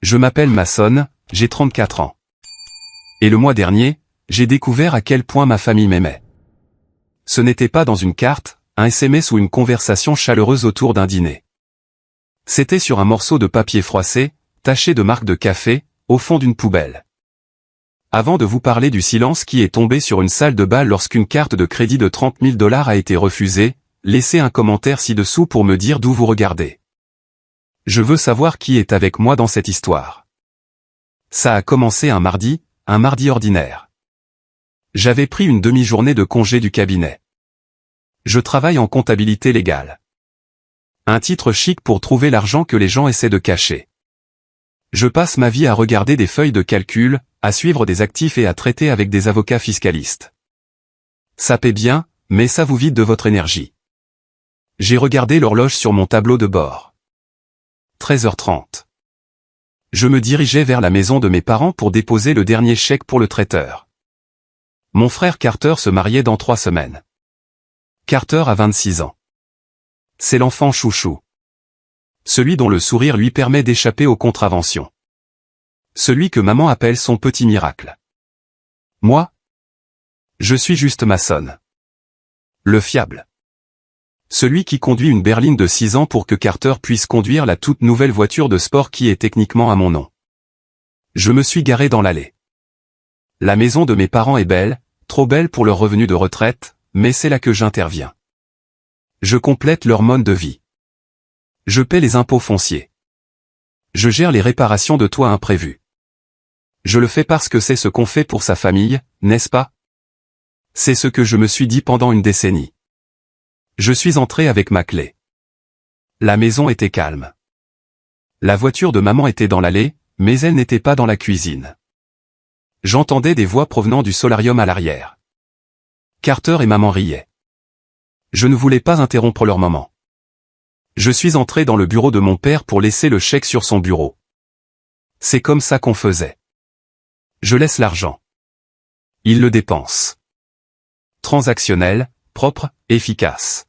Je m'appelle Mason, j'ai 34 ans. Et le mois dernier, j'ai découvert à quel point ma famille m'aimait. Ce n'était pas dans une carte, un SMS ou une conversation chaleureuse autour d'un dîner. C'était sur un morceau de papier froissé, taché de marques de café, au fond d'une poubelle. Avant de vous parler du silence qui est tombé sur une salle de bal lorsqu'une carte de crédit de 30 000 $ a été refusée, laissez un commentaire ci-dessous pour me dire d'où vous regardez. Je veux savoir qui est avec moi dans cette histoire. Ça a commencé un mardi ordinaire. J'avais pris une demi-journée de congé du cabinet. Je travaille en comptabilité légale. Un titre chic pour trouver l'argent que les gens essaient de cacher. Je passe ma vie à regarder des feuilles de calcul, à suivre des actifs et à traiter avec des avocats fiscalistes. Ça paie bien, mais ça vous vide de votre énergie. J'ai regardé l'horloge sur mon tableau de bord. 13h30. Je me dirigeais vers la maison de mes parents pour déposer le dernier chèque pour le traiteur. Mon frère Carter se mariait dans 3 semaines. Carter a 26 ans. C'est l'enfant chouchou. Celui dont le sourire lui permet d'échapper aux contraventions. Celui que maman appelle son petit miracle. Moi? Je suis juste Mason. Le fiable. Celui qui conduit une berline de 6 ans pour que Carter puisse conduire la toute nouvelle voiture de sport qui est techniquement à mon nom. Je me suis garé dans l'allée. La maison de mes parents est belle, trop belle pour leur revenu de retraite, mais c'est là que j'interviens. Je complète leur mode de vie. Je paie les impôts fonciers. Je gère les réparations de toits imprévus. Je le fais parce que c'est ce qu'on fait pour sa famille, n'est-ce pas? C'est ce que je me suis dit pendant une décennie. Je suis entré avec ma clé. La maison était calme. La voiture de maman était dans l'allée, mais elle n'était pas dans la cuisine. J'entendais des voix provenant du solarium à l'arrière. Carter et maman riaient. Je ne voulais pas interrompre leur moment. Je suis entré dans le bureau de mon père pour laisser le chèque sur son bureau. C'est comme ça qu'on faisait. Je laisse l'argent. Il le dépense. Transactionnel, propre, efficace.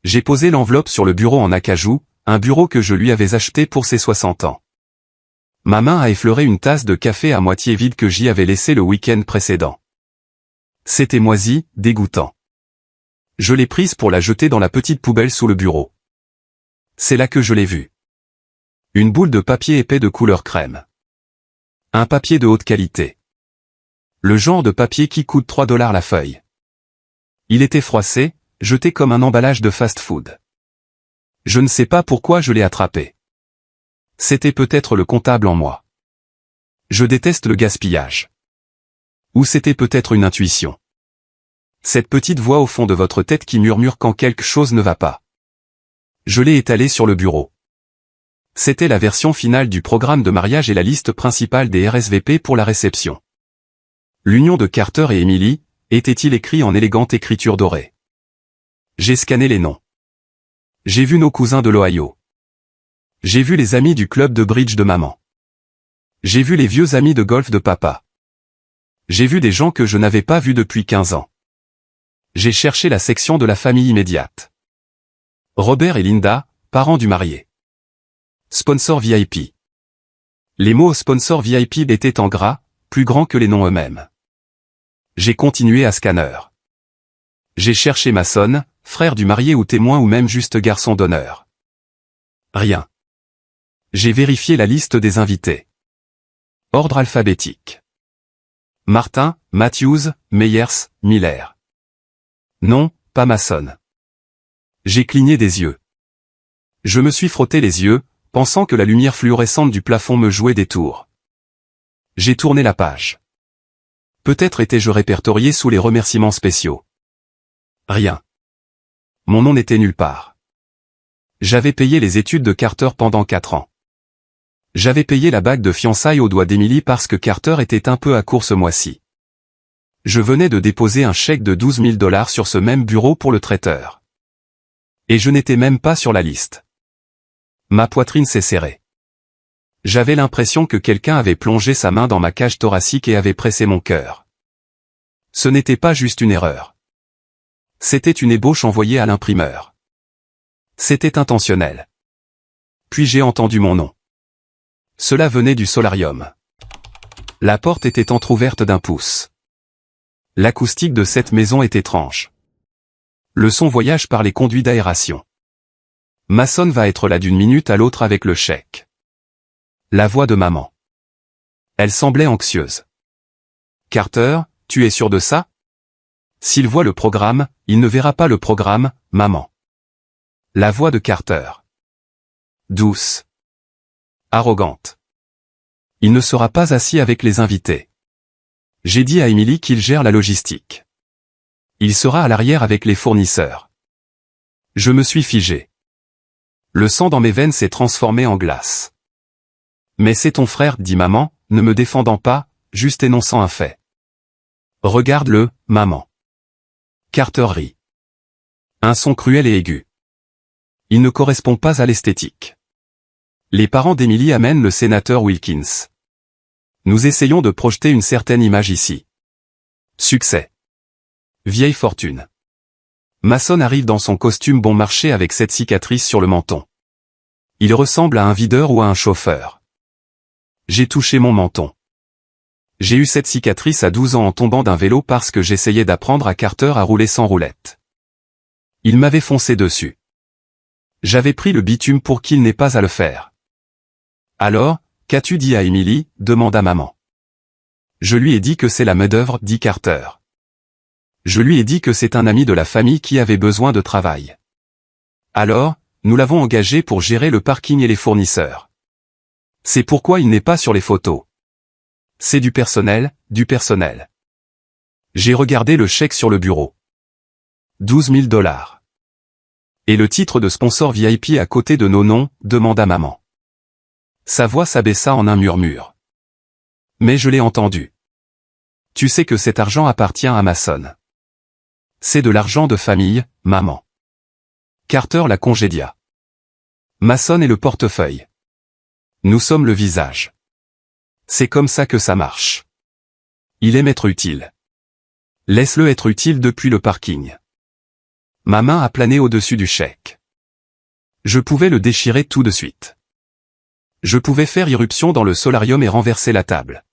J'ai posé l'enveloppe sur le bureau en acajou, un bureau que je lui avais acheté pour ses 60 ans. Ma main a effleuré une tasse de café à moitié vide que j'y avais laissé le week-end précédent. C'était moisi, dégoûtant. Je l'ai prise pour la jeter dans la petite poubelle sous le bureau. C'est là que je l'ai vue. Une boule de papier épais de couleur crème. Un papier de haute qualité. Le genre de papier qui coûte 3 $ la feuille. Il était froissé, jeté comme un emballage de fast-food. Je ne sais pas pourquoi je l'ai attrapé. C'était peut-être le comptable en moi. Je déteste le gaspillage. Ou c'était peut-être une intuition. Cette petite voix au fond de votre tête qui murmure quand quelque chose ne va pas. Je l'ai étalé sur le bureau. C'était la version finale du programme de mariage et la liste principale des RSVP pour la réception. L'union de Carter et Emily, était-il écrit en élégante écriture dorée. J'ai scanné les noms. J'ai vu nos cousins de l'Ohio. J'ai vu les amis du club de bridge de maman. J'ai vu les vieux amis de golf de papa. J'ai vu des gens que je n'avais pas vus depuis 15 ans. J'ai cherché la section de la famille immédiate. Robert et Linda, parents du marié. Sponsor VIP. Les mots sponsor VIP étaient en gras, plus grands que les noms eux-mêmes. J'ai continué à scanner. J'ai cherché Mason, frère du marié ou témoin ou même juste garçon d'honneur. Rien. J'ai vérifié la liste des invités. Ordre alphabétique. Martin, Matthews, Meyers, Miller. Non, pas Mason. J'ai cligné des yeux. Je me suis frotté les yeux, pensant que la lumière fluorescente du plafond me jouait des tours. J'ai tourné la page. Peut-être étais-je répertorié sous les remerciements spéciaux. Rien. Mon nom n'était nulle part. J'avais payé les études de Carter pendant 4 ans. J'avais payé la bague de fiançailles au doigt d'Emily parce que Carter était un peu à court ce mois-ci. Je venais de déposer un chèque de 12 000 $ sur ce même bureau pour le traiteur. Et je n'étais même pas sur la liste. Ma poitrine s'est serrée. J'avais l'impression que quelqu'un avait plongé sa main dans ma cage thoracique et avait pressé mon cœur. Ce n'était pas juste une erreur. C'était une ébauche envoyée à l'imprimeur. C'était intentionnel. Puis j'ai entendu mon nom. Cela venait du solarium. La porte était entr'ouverte d'1 pouce. L'acoustique de cette maison est étrange. Le son voyage par les conduits d'aération. Mason va être là d'une minute à l'autre avec le chèque. La voix de maman. Elle semblait anxieuse. Carter, tu es sûr de ça? S'il voit le programme, il ne verra pas le programme, maman. La voix de Carter. Douce. Arrogante. Il ne sera pas assis avec les invités. J'ai dit à Emily qu'il gère la logistique. Il sera à l'arrière avec les fournisseurs. Je me suis figé. Le sang dans mes veines s'est transformé en glace. Mais c'est ton frère, dit maman, ne me défendant pas, juste énonçant un fait. Regarde-le, maman. Carter rit. Un son cruel et aigu. Il ne correspond pas à l'esthétique. Les parents d'Emily amènent le sénateur Wilkins. Nous essayons de projeter une certaine image ici. Succès. Vieille fortune. Mason arrive dans son costume bon marché avec cette cicatrice sur le menton. Il ressemble à un videur ou à un chauffeur. J'ai touché mon menton. J'ai eu cette cicatrice à 12 ans en tombant d'un vélo parce que j'essayais d'apprendre à Carter à rouler sans roulette. Il m'avait foncé dessus. J'avais pris le bitume pour qu'il n'ait pas à le faire. Alors, qu'as-tu dit à Emily? Demanda maman. Je lui ai dit que c'est la main-d'œuvre, dit Carter. Je lui ai dit que c'est un ami de la famille qui avait besoin de travail. Alors, nous l'avons engagé pour gérer le parking et les fournisseurs. C'est pourquoi il n'est pas sur les photos. C'est du personnel, du personnel. J'ai regardé le chèque sur le bureau. 12 000 $. Et le titre de sponsor VIP à côté de nos noms, demanda maman. Sa voix s'abaissa en un murmure. Mais je l'ai entendu. Tu sais que cet argent appartient à Mason. C'est de l'argent de famille, maman. Carter la congédia. Mason est le portefeuille. Nous sommes le visage. C'est comme ça que ça marche. Il aime être utile. Laisse-le être utile depuis le parking. Ma main a plané au-dessus du chèque. Je pouvais le déchirer tout de suite. Je pouvais faire irruption dans le solarium et renverser la table.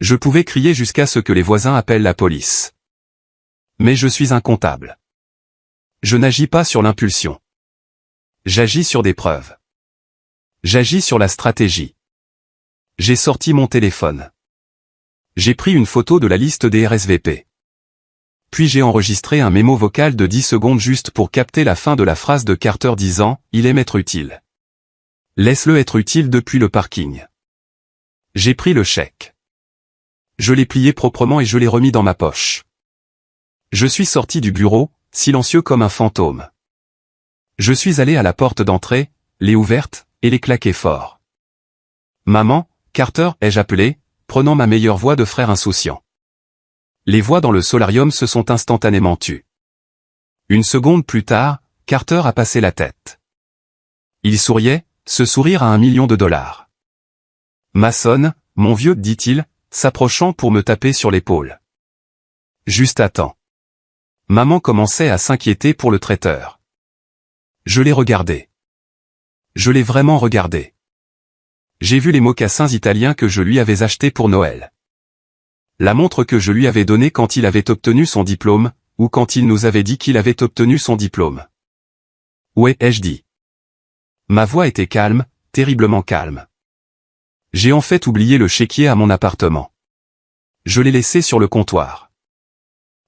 Je pouvais crier jusqu'à ce que les voisins appellent la police. Mais je suis un comptable. Je n'agis pas sur l'impulsion. J'agis sur des preuves. J'agis sur la stratégie. J'ai sorti mon téléphone. J'ai pris une photo de la liste des RSVP. Puis j'ai enregistré un mémo vocal de 10 secondes juste pour capter la fin de la phrase de Carter disant « Il aime être utile ». Laisse-le être utile depuis le parking. J'ai pris le chèque. Je l'ai plié proprement et je l'ai remis dans ma poche. Je suis sorti du bureau, silencieux comme un fantôme. Je suis allé à la porte d'entrée, l'ai ouverte, et l'ai claquée fort. Maman, Carter, ai-je appelé, prenant ma meilleure voix de frère insouciant. Les voix dans le solarium se sont instantanément tues. Une seconde plus tard, Carter a passé la tête. Il souriait, ce sourire à $1 million. Mason, mon vieux, dit-il, s'approchant pour me taper sur l'épaule. Juste à temps. Maman commençait à s'inquiéter pour le traiteur. Je l'ai regardé. Je l'ai vraiment regardé. J'ai vu les mocassins italiens que je lui avais achetés pour Noël. La montre que je lui avais donnée quand il avait obtenu son diplôme, ou quand il nous avait dit qu'il avait obtenu son diplôme. Ouais, ai-je dit. Ma voix était calme, terriblement calme. J'ai en fait oublié le chéquier à mon appartement. Je l'ai laissé sur le comptoir.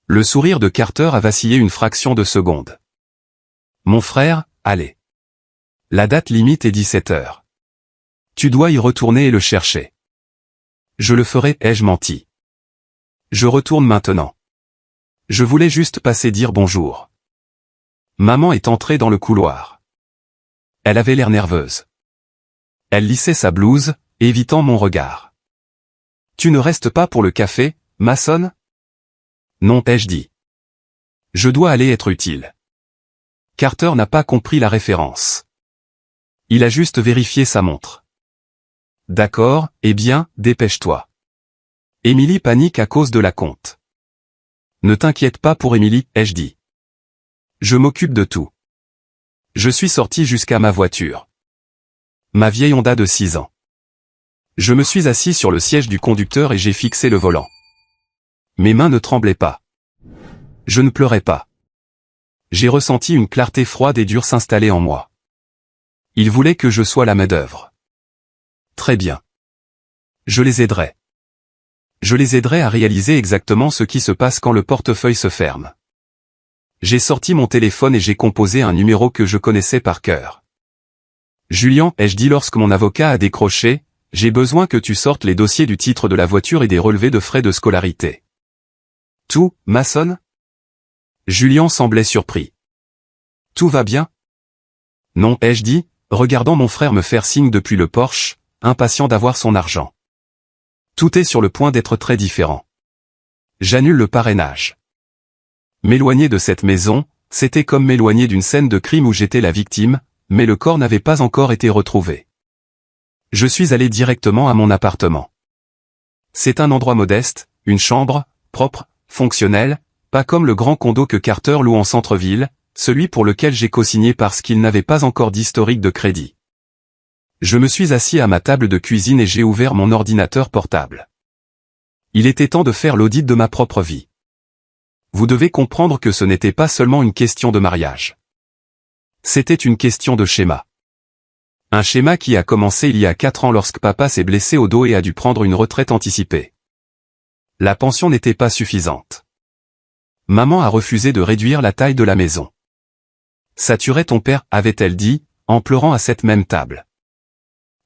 Le sourire de Carter a vacillé une fraction de seconde. Mon frère, allez. La date limite est 17 h. Tu dois y retourner et le chercher. Je le ferai, ai-je menti. Je retourne maintenant. Je voulais juste passer dire bonjour. Maman est entrée dans le couloir. Elle avait l'air nerveuse. Elle lissait sa blouse, évitant mon regard. Tu ne restes pas pour le café, Mason? Non, ai-je dit. Je dois aller être utile. Carter n'a pas compris la référence. Il a juste vérifié sa montre. D'accord, eh bien, dépêche-toi. Emily panique à cause de la compte. Ne t'inquiète pas pour Emily, ai-je dit. Je m'occupe de tout. Je suis sorti jusqu'à ma voiture. Ma vieille Honda de 6 ans. Je me suis assis sur le siège du conducteur et j'ai fixé le volant. Mes mains ne tremblaient pas. Je ne pleurais pas. J'ai ressenti une clarté froide et dure s'installer en moi. Il voulait que je sois la main-d'œuvre. Très bien. Je les aiderai. Je les aiderai à réaliser exactement ce qui se passe quand le portefeuille se ferme. J'ai sorti mon téléphone et j'ai composé un numéro que je connaissais par cœur. Julien, ai-je dit lorsque mon avocat a décroché, j'ai besoin que tu sortes les dossiers du titre de la voiture et des relevés de frais de scolarité. Tout, Mason? Julien semblait surpris. Tout va bien? Non, ai-je dit, regardant mon frère me faire signe depuis le porche, impatient d'avoir son argent. Tout est sur le point d'être très différent. J'annule le parrainage. M'éloigner de cette maison, c'était comme m'éloigner d'une scène de crime où j'étais la victime, mais le corps n'avait pas encore été retrouvé. Je suis allé directement à mon appartement. C'est un endroit modeste, une chambre, propre, fonctionnelle, pas comme le grand condo que Carter loue en centre-ville, celui pour lequel j'ai cosigné parce qu'il n'avait pas encore d'historique de crédit. Je me suis assis à ma table de cuisine et j'ai ouvert mon ordinateur portable. Il était temps de faire l'audit de ma propre vie. Vous devez comprendre que ce n'était pas seulement une question de mariage. C'était une question de schéma. Un schéma qui a commencé il y a 4 ans lorsque papa s'est blessé au dos et a dû prendre une retraite anticipée. La pension n'était pas suffisante. Maman a refusé de réduire la taille de la maison. Ça tuerait ton père, avait-elle dit, en pleurant à cette même table.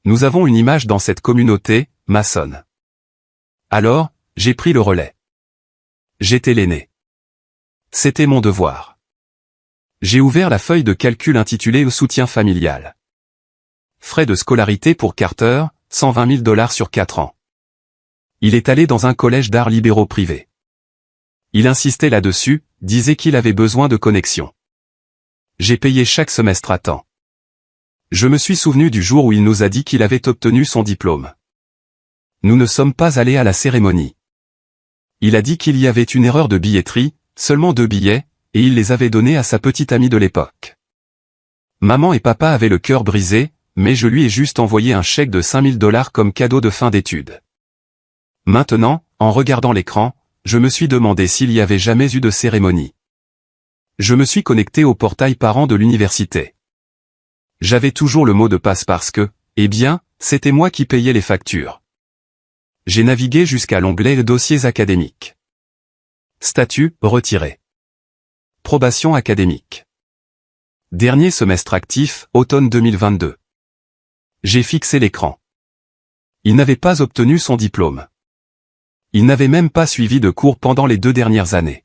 Nous avons une image dans cette communauté, Mason. Alors, j'ai pris le relais. J'étais l'aîné. C'était mon devoir. J'ai ouvert la feuille de calcul intitulée au soutien familial. Frais de scolarité pour Carter, 120 000 $ sur 4 ans. Il est allé dans un collège d'arts libéraux privé. Il insistait là-dessus, disait qu'il avait besoin de connexion. J'ai payé chaque semestre à temps. Je me suis souvenu du jour où il nous a dit qu'il avait obtenu son diplôme. Nous ne sommes pas allés à la cérémonie. Il a dit qu'il y avait une erreur de billetterie, seulement 2 billets, et il les avait donnés à sa petite amie de l'époque. Maman et papa avaient le cœur brisé, mais je lui ai juste envoyé un chèque de 5 000 $ comme cadeau de fin d'études. Maintenant, en regardant l'écran, je me suis demandé s'il y avait jamais eu de cérémonie. Je me suis connecté au portail parents de l'université. J'avais toujours le mot de passe parce que, eh bien, c'était moi qui payais les factures. J'ai navigué jusqu'à l'onglet Dossiers académiques. Statut, retiré. Probation académique. Dernier semestre actif, automne 2022. J'ai fixé l'écran. Il n'avait pas obtenu son diplôme. Il n'avait même pas suivi de cours pendant les 2 dernières années.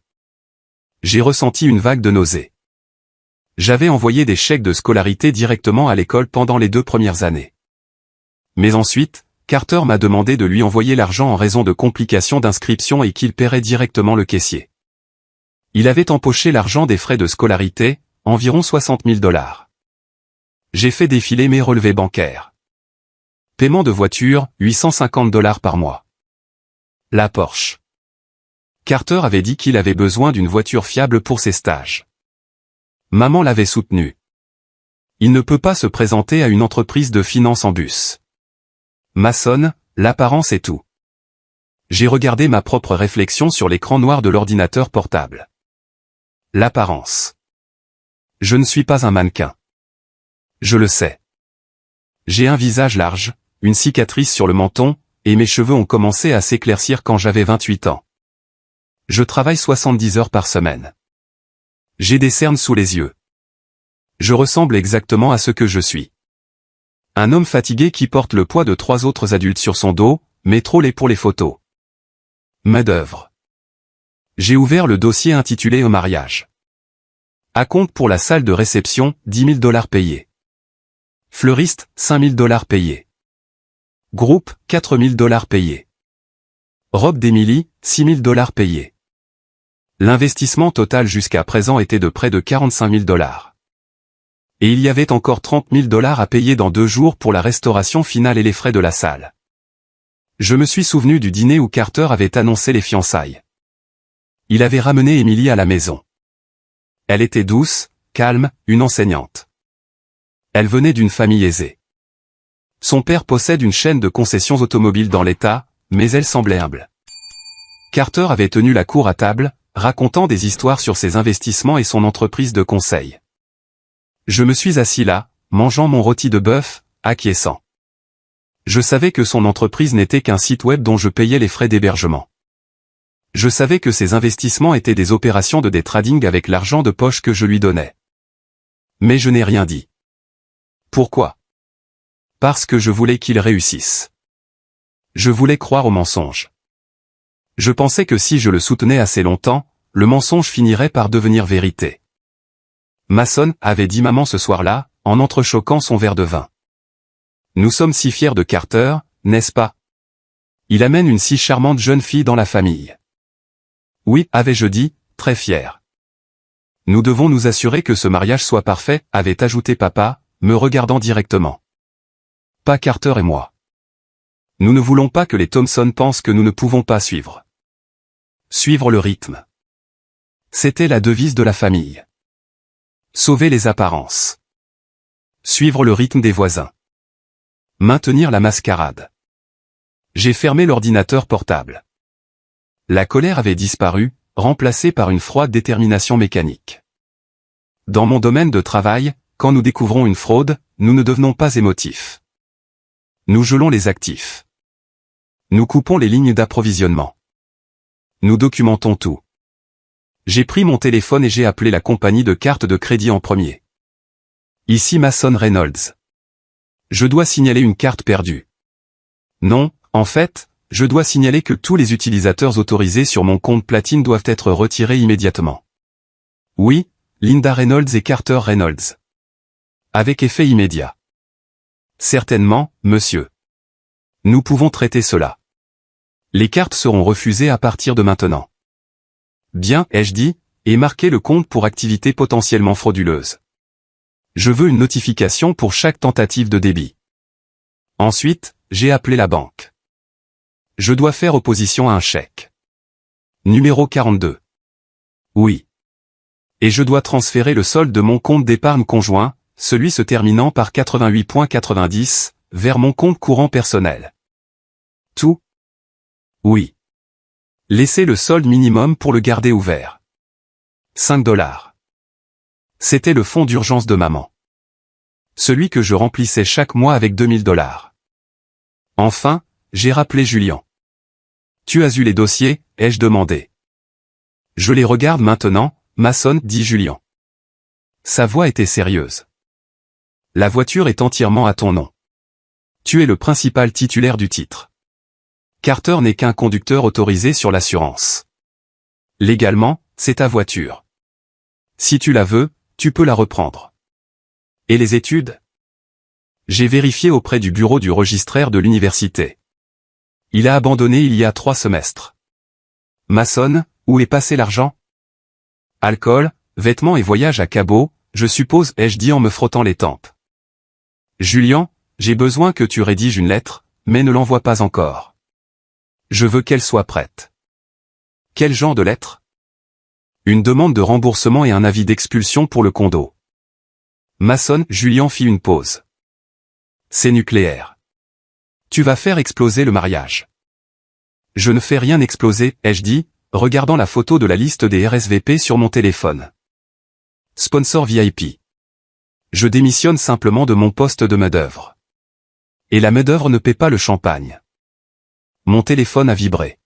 J'ai ressenti une vague de nausées. J'avais envoyé des chèques de scolarité directement à l'école pendant les 2 premières années. Mais ensuite, Carter m'a demandé de lui envoyer l'argent en raison de complications d'inscription et qu'il paierait directement le caissier. Il avait empoché l'argent des frais de scolarité, environ 60 000 $. J'ai fait défiler mes relevés bancaires. Paiement de voiture, 850 $ par mois. La Porsche. Carter avait dit qu'il avait besoin d'une voiture fiable pour ses stages. Maman l'avait soutenu. Il ne peut pas se présenter à une entreprise de finance en bus. Mason, l'apparence est tout. J'ai regardé ma propre réflexion sur l'écran noir de l'ordinateur portable. L'apparence. Je ne suis pas un mannequin. Je le sais. J'ai un visage large, une cicatrice sur le menton, et mes cheveux ont commencé à s'éclaircir quand j'avais 28 ans. Je travaille 70 heures par semaine. J'ai des cernes sous les yeux. Je ressemble exactement à ce que je suis. Un homme fatigué qui porte le poids de 3 autres adultes sur son dos, mais trop laid pour les photos. Main-d'œuvre. J'ai ouvert le dossier intitulé au mariage. Acompte pour la salle de réception, 10 000 $ payés. Fleuriste, 5 000 $ payés. Groupe, 4 000 $ payés. Robe d'Émilie, 6 000 $ payés. L'investissement total jusqu'à présent était de près de 45 000 $. Et il y avait encore 30 000 $ à payer dans 2 jours pour la restauration finale et les frais de la salle. Je me suis souvenu du dîner où Carter avait annoncé les fiançailles. Il avait ramené Émilie à la maison. Elle était douce, calme, une enseignante. Elle venait d'une famille aisée. Son père possède une chaîne de concessions automobiles dans l'État, mais elle semblait humble. Carter avait tenu la cour à table, racontant des histoires sur ses investissements et son entreprise de conseil. Je me suis assis là, mangeant mon rôti de bœuf, acquiesçant. Je savais que son entreprise n'était qu'un site web dont je payais les frais d'hébergement. Je savais que ses investissements étaient des opérations de day trading avec l'argent de poche que je lui donnais. Mais je n'ai rien dit. Pourquoi? Parce que je voulais qu'il réussisse. Je voulais croire au mensonge. Je pensais que si je le soutenais assez longtemps, le mensonge finirait par devenir vérité. Mason avait dit maman ce soir-là, en entrechoquant son verre de vin. Nous sommes si fiers de Carter, n'est-ce pas? Il amène une si charmante jeune fille dans la famille. Oui, avais-je dit, très fier. Nous devons nous assurer que ce mariage soit parfait, avait ajouté papa, me regardant directement. Pas Carter et moi. Nous ne voulons pas que les Thompson pensent que nous ne pouvons pas suivre. Suivre le rythme. C'était la devise de la famille. Sauver les apparences. Suivre le rythme des voisins. Maintenir la mascarade. J'ai fermé l'ordinateur portable. La colère avait disparu, remplacée par une froide détermination mécanique. Dans mon domaine de travail, quand nous découvrons une fraude, nous ne devenons pas émotifs. Nous gelons les actifs. Nous coupons les lignes d'approvisionnement. Nous documentons tout. J'ai pris mon téléphone et j'ai appelé la compagnie de cartes de crédit en premier. Ici Mason Reynolds. Je dois signaler une carte perdue. Non, en fait, je dois signaler que tous les utilisateurs autorisés sur mon compte platine doivent être retirés immédiatement. Oui, Linda Reynolds et Carter Reynolds. Avec effet immédiat. Certainement, monsieur. Nous pouvons traiter cela. Les cartes seront refusées à partir de maintenant. Bien, ai-je dit, et marqué le compte pour activité potentiellement frauduleuse. Je veux une notification pour chaque tentative de débit. Ensuite, j'ai appelé la banque. Je dois faire opposition à un chèque. Numéro 42. Oui. Et je dois transférer le solde de mon compte d'épargne conjoint, celui se terminant par 88.90, vers mon compte courant personnel. Tout? Oui. Laissez le solde minimum pour le garder ouvert. 5 $. C'était le fonds d'urgence de maman. Celui que je remplissais chaque mois avec 2000 $. Enfin, j'ai rappelé Julian. Tu as eu les dossiers, ai-je demandé. Je les regarde maintenant, Mason, dit Julian. Sa voix était sérieuse. La voiture est entièrement à ton nom. Tu es le principal titulaire du titre. Carter n'est qu'un conducteur autorisé sur l'assurance. Légalement, c'est ta voiture. Si tu la veux, tu peux la reprendre. Et les études? J'ai vérifié auprès du bureau du registraire de l'université. Il a abandonné il y a 3 semestres. Mason, où est passé l'argent? Alcool, vêtements et voyage à Cabo, je suppose, ai-je dit en me frottant les tempes. Julian, j'ai besoin que tu rédiges une lettre, mais ne l'envoie pas encore. Je veux qu'elle soit prête. Quel genre de lettre? Une demande de remboursement et un avis d'expulsion pour le condo. Mason, Julian fit une pause. C'est nucléaire. Tu vas faire exploser le mariage. Je ne fais rien exploser, ai-je dit, regardant la photo de la liste des RSVP sur mon téléphone. Sponsor VIP. Je démissionne simplement de mon poste de main-d'œuvre. Et la main-d'œuvre ne paie pas le champagne. Mon téléphone a vibré.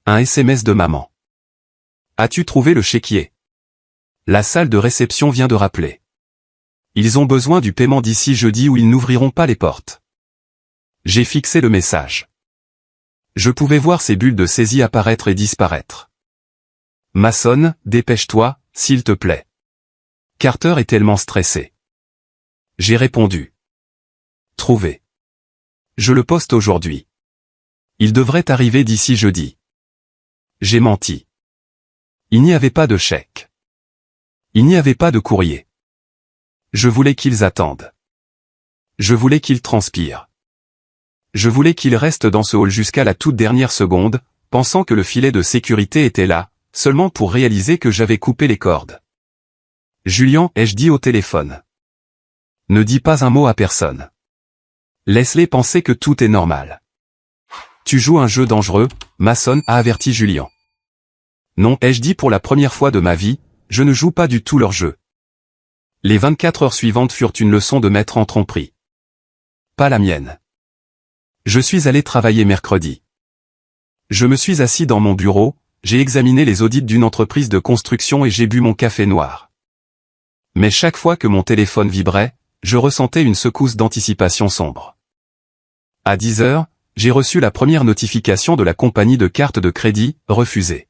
Un SMS de maman. As-tu trouvé le chéquier? La salle de réception vient de rappeler. Ils ont besoin du paiement d'ici jeudi ou ils n'ouvriront pas les portes. J'ai fixé le message. Je pouvais voir ces bulles de saisie apparaître et disparaître. Mason, dépêche-toi, s'il te plaît. Carter est tellement stressé. J'ai répondu. Trouvé. Je le poste aujourd'hui. Il devrait arriver d'ici jeudi. J'ai menti. Il n'y avait pas de chèque. Il n'y avait pas de courrier. Je voulais qu'ils attendent. Je voulais qu'ils transpirent. Je voulais qu'ils restent dans ce hall jusqu'à la toute dernière seconde, pensant que le filet de sécurité était là, seulement pour réaliser que j'avais coupé les cordes. Julian, ai-je dit au téléphone. Ne dis pas un mot à personne. Laisse-les penser que tout est normal. Tu joues un jeu dangereux, Mason, a averti Julien. Non, ai-je dit pour la première fois de ma vie, je ne joue pas du tout leur jeu. Les 24 heures suivantes furent une leçon de maître en tromperie. Pas la mienne. Je suis allé travailler mercredi. Je me suis assis dans mon bureau, j'ai examiné les audits d'une entreprise de construction et j'ai bu mon café noir. Mais chaque fois que mon téléphone vibrait, je ressentais une secousse d'anticipation sombre. À 10 heures, j'ai reçu la première notification de la compagnie de cartes de crédit, refusée.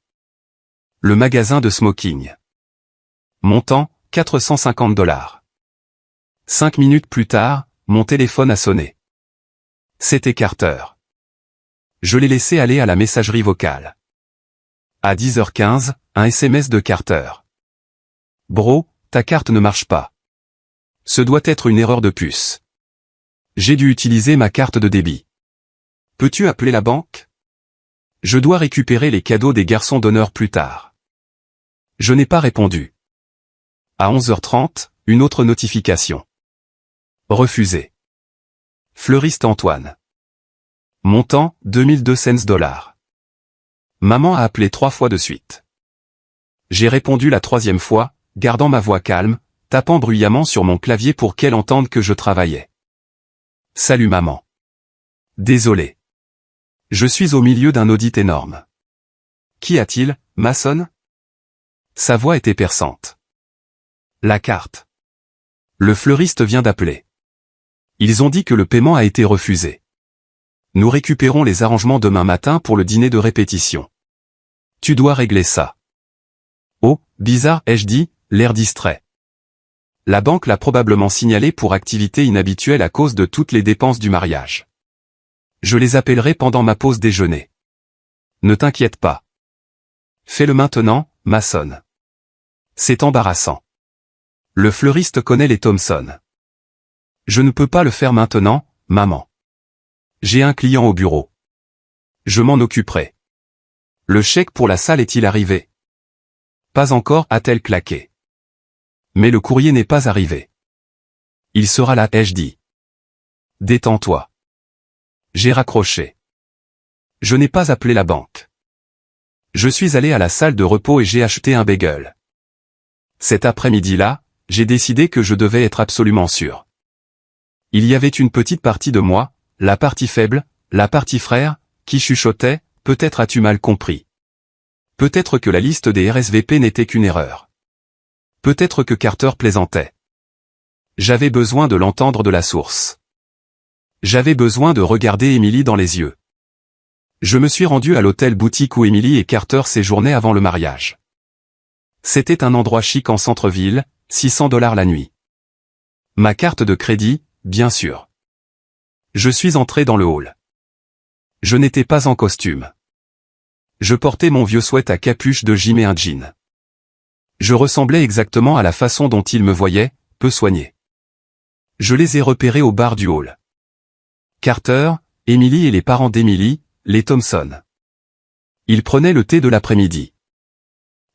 Le magasin de smoking. Montant, $450. 5 minutes plus tard, mon téléphone a sonné. C'était Carter. Je l'ai laissé aller à la messagerie vocale. À 10h15, un SMS de Carter. Bro, ta carte ne marche pas. Ce doit être une erreur de puce. J'ai dû utiliser ma carte de débit. Peux-tu appeler la banque? Je dois récupérer les cadeaux des garçons d'honneur plus tard. Je n'ai pas répondu. À 11h30, une autre notification. Refusé. Fleuriste Antoine. Montant, $2200. Maman a appelé 3 fois de suite. J'ai répondu la 3e fois, gardant ma voix calme, tapant bruyamment sur mon clavier pour qu'elle entende que je travaillais. Salut maman. Désolé. Je suis au milieu d'un audit énorme. Qu'y a-t-il, Mason? Sa voix était perçante. La carte. Le fleuriste vient d'appeler. Ils ont dit que le paiement a été refusé. Nous récupérons les arrangements demain matin pour le dîner de répétition. Tu dois régler ça. Oh, bizarre, ai-je dit, l'air distrait. La banque l'a probablement signalé pour activité inhabituelle à cause de toutes les dépenses du mariage. Je les appellerai pendant ma pause déjeuner. Ne t'inquiète pas. Fais-le maintenant, Mason. C'est embarrassant. Le fleuriste connaît les Thompson. Je ne peux pas le faire maintenant, maman. J'ai un client au bureau. Je m'en occuperai. Le chèque pour la salle est-il arrivé? Pas encore, a-t-elle claqué. Mais le courrier n'est pas arrivé. Il sera là, ai-je dit. Détends-toi. J'ai raccroché. Je n'ai pas appelé la banque. Je suis allé à la salle de repos et j'ai acheté un bagel. Cet après-midi-là, j'ai décidé que je devais être absolument sûr. Il y avait une petite partie de moi, la partie faible, la partie frère, qui chuchotait, peut-être as-tu mal compris. Peut-être que la liste des RSVP n'était qu'une erreur. Peut-être que Carter plaisantait. J'avais besoin de l'entendre de la source. J'avais besoin de regarder Emily dans les yeux. Je me suis rendu à l'hôtel boutique où Emily et Carter séjournaient avant le mariage. C'était un endroit chic en centre-ville, $600 la nuit. Ma carte de crédit, bien sûr. Je suis entré dans le hall. Je n'étais pas en costume. Je portais mon vieux sweat à capuche de gym et un jean. Je ressemblais exactement à la façon dont ils me voyaient, peu soigné. Je les ai repérés au bar du hall. Carter, Emily et les parents d'Emily, les Thompson. Ils prenaient le thé de l'après-midi.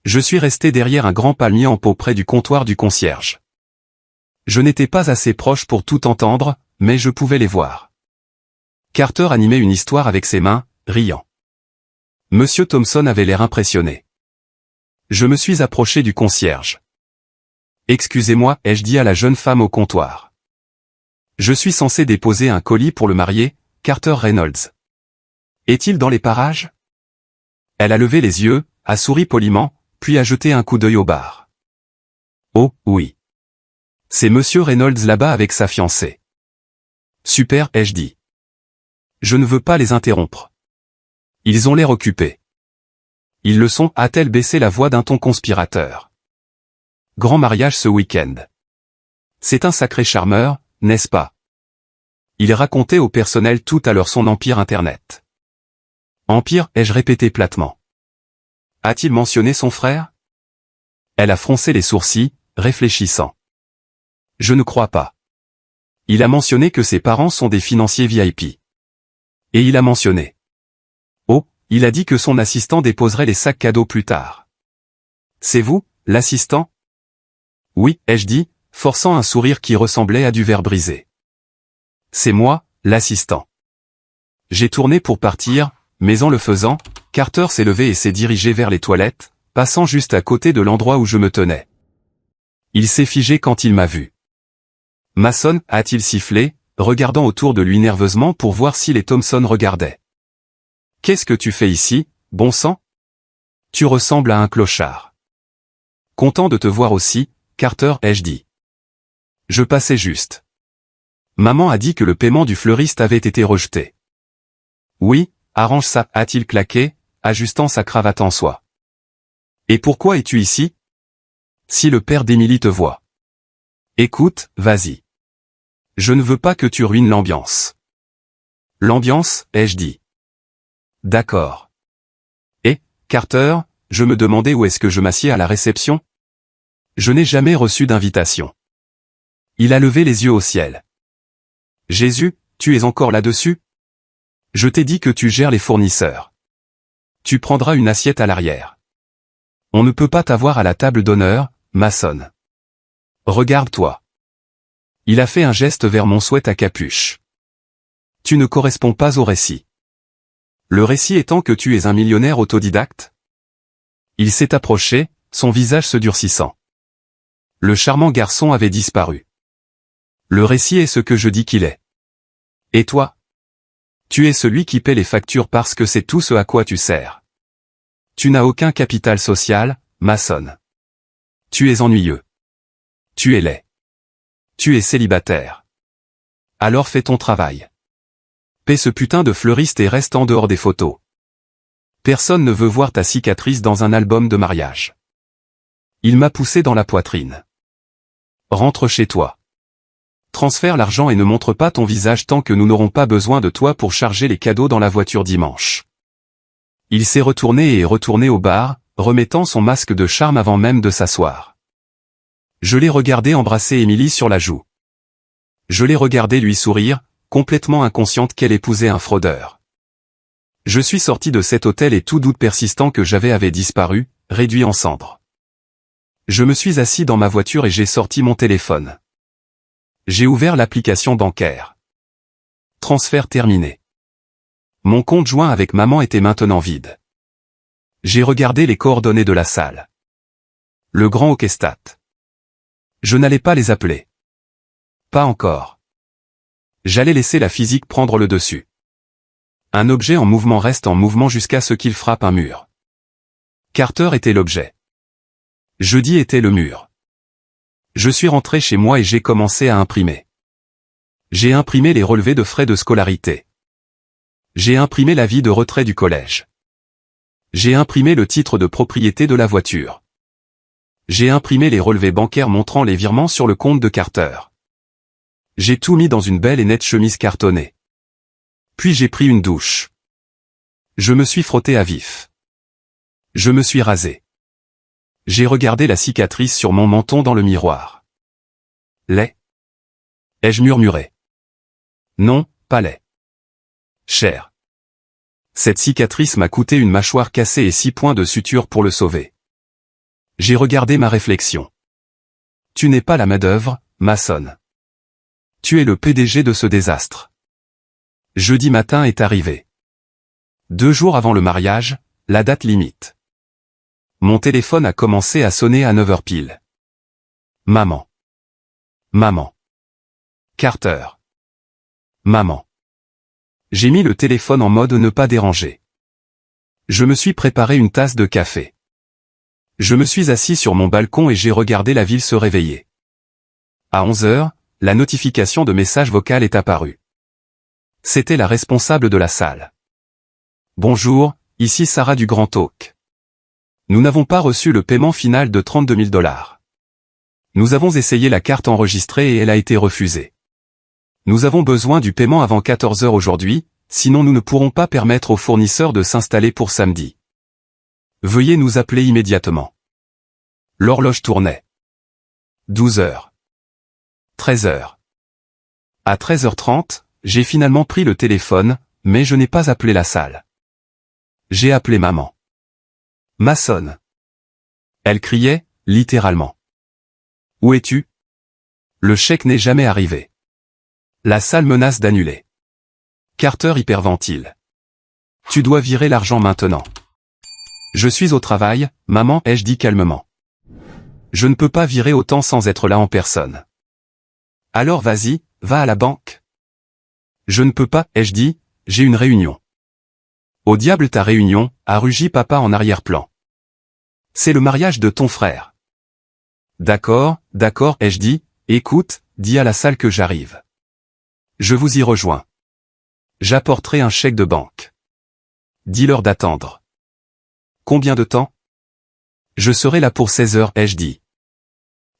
Je suis resté derrière un grand palmier en pot près du comptoir du concierge. Je n'étais pas assez proche pour tout entendre, mais je pouvais les voir. Carter animait une histoire avec ses mains, riant. Monsieur Thompson avait l'air impressionné. Je me suis approché du concierge. Excusez-moi, ai-je dit à la jeune femme au comptoir. Je suis censé déposer un colis pour le marié, Carter Reynolds. Est-il dans les parages? Elle a levé les yeux, a souri poliment, puis a jeté un coup d'œil au bar. Oh, oui. C'est Monsieur Reynolds là-bas avec sa fiancée. Super, ai-je dit. Je ne veux pas les interrompre. Ils ont l'air occupés. Ils le sont, a-t-elle baissé la voix d'un ton conspirateur. Grand mariage ce week-end. C'est un sacré charmeur, n'est-ce pas? Il racontait au personnel tout à l'heure son empire Internet. Empire, ai-je répété platement. A-t-il mentionné son frère? Elle a froncé les sourcils, réfléchissant. Je ne crois pas. Il a mentionné que ses parents sont des financiers VIP. Et il a mentionné. Oh, il a dit que son assistant déposerait les sacs cadeaux plus tard. C'est vous, l'assistant? Oui, ai-je dit, forçant un sourire qui ressemblait à du verre brisé. C'est moi, l'assistant. J'ai tourné pour partir, mais en le faisant, Carter s'est levé et s'est dirigé vers les toilettes, passant juste à côté de l'endroit où je me tenais. Il s'est figé quand il m'a vu. Mason, a-t-il sifflé, regardant autour de lui nerveusement pour voir si les Thompson regardaient. Qu'est-ce que tu fais ici, bon sang? Tu ressembles à un clochard. Content de te voir aussi, Carter, ai-je dit. Je passais juste. Maman a dit que le paiement du fleuriste avait été rejeté. Oui, arrange ça, a-t-il claqué, ajustant sa cravate en soie. Et pourquoi es-tu ici? Si le père d'Émilie te voit. Écoute, vas-y. Je ne veux pas que tu ruines l'ambiance. L'ambiance, ai-je dit. D'accord. Et, Carter, je me demandais où est-ce que je m'assieds à la réception? Je n'ai jamais reçu d'invitation. Il a levé les yeux au ciel. Jésus, tu es encore là-dessus? Je t'ai dit que tu gères les fournisseurs. Tu prendras une assiette à l'arrière. On ne peut pas t'avoir à la table d'honneur, Mason. Regarde-toi. Il a fait un geste vers mon sweat à capuche. Tu ne corresponds pas au récit. Le récit étant que tu es un millionnaire autodidacte? Il s'est approché, son visage se durcissant. Le charmant garçon avait disparu. Le récit est ce que je dis qu'il est. Et toi? Tu es celui qui paie les factures parce que c'est tout ce à quoi tu sers. Tu n'as aucun capital social, Mason. Tu es ennuyeux. Tu es laid. Tu es célibataire. Alors fais ton travail. Paie ce putain de fleuriste et reste en dehors des photos. Personne ne veut voir ta cicatrice dans un album de mariage. Il m'a poussé dans la poitrine. Rentre chez toi. Transfère l'argent et ne montre pas ton visage tant que nous n'aurons pas besoin de toi pour charger les cadeaux dans la voiture dimanche. Il s'est retourné et est retourné au bar, remettant son masque de charme avant même de s'asseoir. Je l'ai regardé embrasser Émilie sur la joue. Je l'ai regardé lui sourire, complètement inconsciente qu'elle épousait un fraudeur. Je suis sorti de cet hôtel et tout doute persistant que j'avais avait disparu, réduit en cendres. Je me suis assis dans ma voiture et j'ai sorti mon téléphone. J'ai ouvert l'application bancaire. Transfert terminé. Mon compte joint avec maman était maintenant vide. J'ai regardé les coordonnées de la salle. Le grand Hockeystadt. Je n'allais pas les appeler. Pas encore. J'allais laisser la physique prendre le dessus. Un objet en mouvement reste en mouvement jusqu'à ce qu'il frappe un mur. Carter était l'objet. Jeudi était le mur. Je suis rentré chez moi et j'ai commencé à imprimer. J'ai imprimé les relevés de frais de scolarité. J'ai imprimé l'avis de retrait du collège. J'ai imprimé le titre de propriété de la voiture. J'ai imprimé les relevés bancaires montrant les virements sur le compte de Carter. J'ai tout mis dans une belle et nette chemise cartonnée. Puis j'ai pris une douche. Je me suis frotté à vif. Je me suis rasé. J'ai regardé la cicatrice sur mon menton dans le miroir. Laid? Ai-je murmuré? Non, pas laid. Cher. Cette cicatrice m'a coûté une mâchoire cassée et 6 points de suture pour le sauver. J'ai regardé ma réflexion. Tu n'es pas la main-d'œuvre, Mason. Tu es le PDG de ce désastre. Jeudi matin est arrivé. 2 jours avant le mariage, la date limite. Mon téléphone a commencé à sonner à 9h pile. Maman. Maman. Carter. Maman. J'ai mis le téléphone en mode ne pas déranger. Je me suis préparé une tasse de café. Je me suis assis sur mon balcon et j'ai regardé la ville se réveiller. À 11h, la notification de message vocal est apparue. C'était la responsable de la salle. Bonjour, ici Sarah du Grand Oak. Nous n'avons pas reçu le paiement final de 32 000 $. Nous avons essayé la carte enregistrée et elle a été refusée. Nous avons besoin du paiement avant 14h aujourd'hui, sinon nous ne pourrons pas permettre aux fournisseurs de s'installer pour samedi. Veuillez nous appeler immédiatement. L'horloge tournait. 12h. 13h. À 13h30, j'ai finalement pris le téléphone, mais je n'ai pas appelé la salle. J'ai appelé maman. Mason. Elle criait, littéralement. Où es-tu? Le chèque n'est jamais arrivé. La salle menace d'annuler. Carter hyperventile. Tu dois virer l'argent maintenant. Je suis au travail, maman, ai-je dit calmement. Je ne peux pas virer autant sans être là en personne. Alors vas-y, va à la banque. Je ne peux pas, ai-je dit, j'ai une réunion. Au diable ta réunion, a rugi papa en arrière-plan. C'est le mariage de ton frère. D'accord, ai-je dit, écoute, dis à la salle que j'arrive. Je vous y rejoins. J'apporterai un chèque de banque. Dis-leur d'attendre. Combien de temps? Je serai là pour 16 heures, ai-je dit.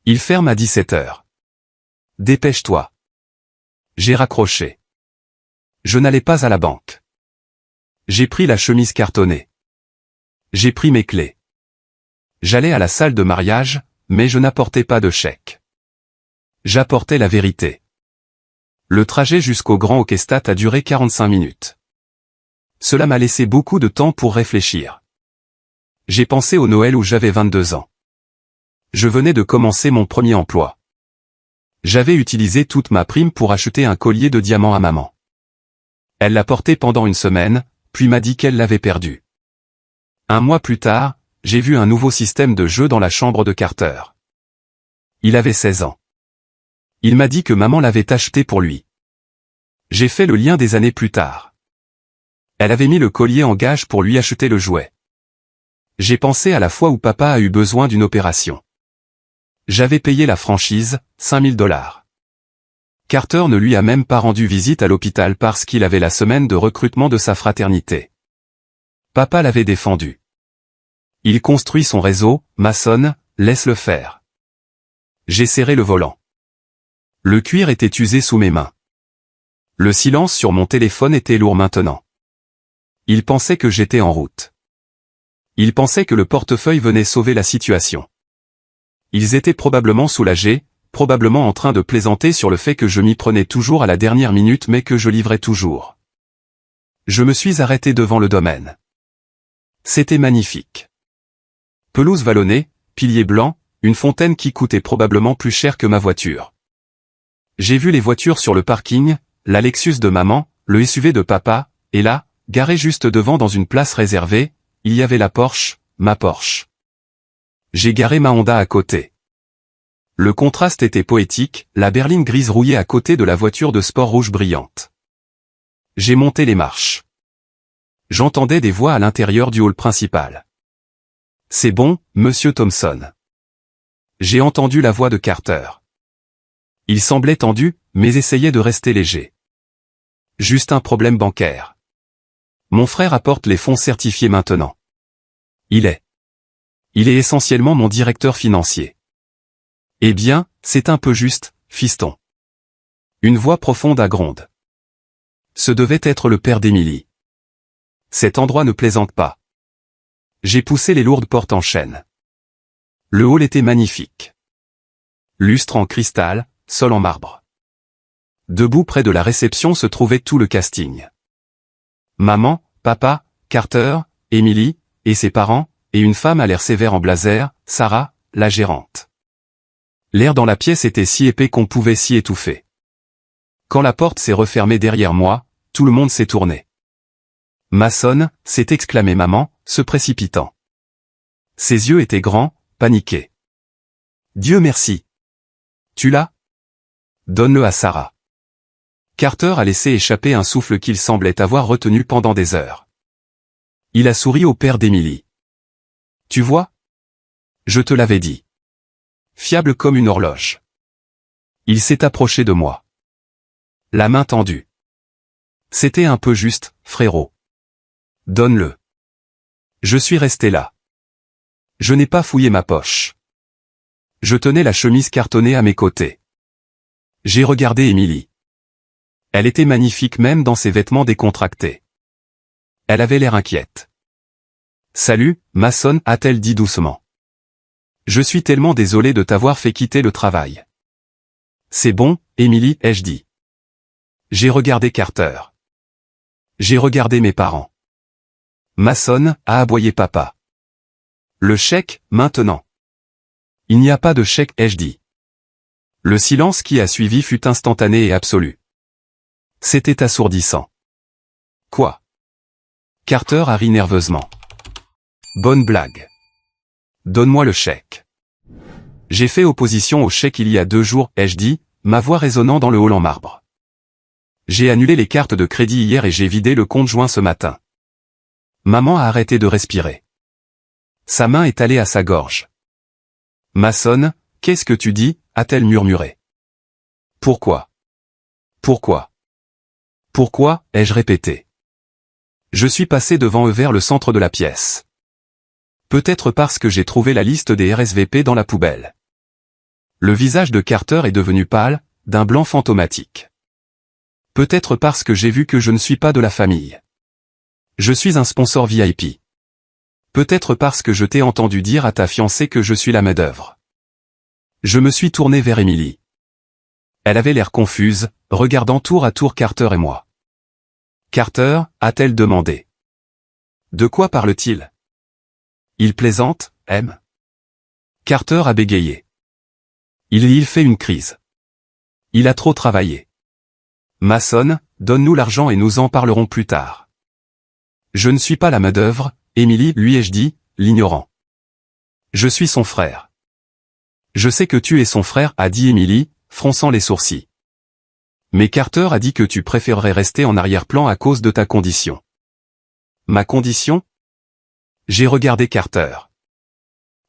Il ferme à 17 heures. Dépêche-toi. J'ai raccroché. Je n'allais pas à la banque. J'ai pris la chemise cartonnée. J'ai pris mes clés. J'allais à la salle de mariage, mais je n'apportais pas de chèque. J'apportais la vérité. Le trajet jusqu'au Grand Orchestat a duré 45 minutes. Cela m'a laissé beaucoup de temps pour réfléchir. J'ai pensé au Noël où j'avais 22 ans. Je venais de commencer mon premier emploi. J'avais utilisé toute ma prime pour acheter un collier de diamants à maman. Elle l'a porté pendant une semaine, puis m'a dit qu'elle l'avait perdu. Un mois plus tard, j'ai vu un nouveau système de jeu dans la chambre de Carter. Il avait 16 ans. Il m'a dit que maman l'avait acheté pour lui. J'ai fait le lien des années plus tard. Elle avait mis le collier en gage pour lui acheter le jouet. J'ai pensé à la fois où papa a eu besoin d'une opération. J'avais payé la franchise, $5000. Carter ne lui a même pas rendu visite à l'hôpital parce qu'il avait la semaine de recrutement de sa fraternité. Papa l'avait défendu. Il construit son réseau, maçonne, laisse-le faire. J'ai serré le volant. Le cuir était usé sous mes mains. Le silence sur mon téléphone était lourd maintenant. Il pensait que j'étais en route. Il pensait que le portefeuille venait sauver la situation. Ils étaient probablement soulagés, probablement en train de plaisanter sur le fait que je m'y prenais toujours à la dernière minute mais que je livrais toujours. Je me suis arrêté devant le domaine. C'était magnifique. Pelouse vallonnée, piliers blancs, une fontaine qui coûtait probablement plus cher que ma voiture. J'ai vu les voitures sur le parking, la Lexus de maman, le SUV de papa, et là, garé juste devant dans une place réservée, il y avait la Porsche, ma Porsche. J'ai garé ma Honda à côté. Le contraste était poétique, la berline grise rouillée à côté de la voiture de sport rouge brillante. J'ai monté les marches. J'entendais des voix à l'intérieur du hall principal. C'est bon, monsieur Thompson. J'ai entendu la voix de Carter. Il semblait tendu, mais essayait de rester léger. Juste un problème bancaire. Mon frère apporte les fonds certifiés maintenant. Il est essentiellement mon directeur financier. Eh bien, c'est un peu juste, fiston. Une voix profonde à gronde. Ce devait être le père d'Emily. Cet endroit ne plaisante pas. J'ai poussé les lourdes portes en chêne. Le hall était magnifique. Lustre en cristal, sol en marbre. Debout près de la réception se trouvait tout le casting. Maman, papa, Carter, Emily, et ses parents, et une femme à l'air sévère en blazer, Sarah, la gérante. L'air dans la pièce était si épais qu'on pouvait s'y étouffer. Quand la porte s'est refermée derrière moi, tout le monde s'est tourné. Maçonne, s'est exclamée maman, se précipitant. Ses yeux étaient grands, paniqués. Dieu merci. Tu l'as? Donne-le à Sarah. Carter a laissé échapper un souffle qu'il semblait avoir retenu pendant des heures. Il a souri au père d'Emily. Tu vois? Je te l'avais dit. Fiable comme une horloge. Il s'est approché de moi. La main tendue. C'était un peu juste, frérot. Donne-le. Je suis resté là. Je n'ai pas fouillé ma poche. Je tenais la chemise cartonnée à mes côtés. J'ai regardé Emily. Elle était magnifique même dans ses vêtements décontractés. Elle avait l'air inquiète. Salut, maçonne, a-t-elle dit doucement. Je suis tellement désolé de t'avoir fait quitter le travail. C'est bon, Emily, ai-je dit. J'ai regardé Carter. J'ai regardé mes parents. Maçonne, a aboyé papa. Le chèque, maintenant. Il n'y a pas de chèque, ai-je dit. Le silence qui a suivi fut instantané et absolu. C'était assourdissant. Quoi? Carter a ri nerveusement. Bonne blague. Donne-moi le chèque. J'ai fait opposition au chèque il y a 2 jours, ai-je dit, ma voix résonnant dans le hall en marbre. J'ai annulé les cartes de crédit hier et j'ai vidé le compte joint ce matin. Maman a arrêté de respirer. Sa main est allée à sa gorge. Mason, qu'est-ce que tu dis, a-t-elle murmuré. Pourquoi? Pourquoi? Pourquoi, ai-je répété. Je suis passé devant eux vers le centre de la pièce. Peut-être parce que j'ai trouvé la liste des RSVP dans la poubelle. Le visage de Carter est devenu pâle, d'un blanc fantomatique. Peut-être parce que j'ai vu que je ne suis pas de la famille. Je suis un sponsor VIP. Peut-être parce que je t'ai entendu dire à ta fiancée que je suis la main-d'œuvre. Je me suis tourné vers Emily. Elle avait l'air confuse, regardant tour à tour Carter et moi. Carter, a-t-elle demandé. De quoi parle-t-il? Il plaisante, M. Carter a bégayé. Il fait une crise. Il a trop travaillé. Mason, donne-nous l'argent et nous en parlerons plus tard. Je ne suis pas la main-d'œuvre, Emily, lui ai-je dit, l'ignorant. Je suis son frère. Je sais que tu es son frère, a dit Emily, fronçant les sourcils. Mais Carter a dit que tu préférerais rester en arrière-plan à cause de ta condition. Ma condition? J'ai regardé Carter.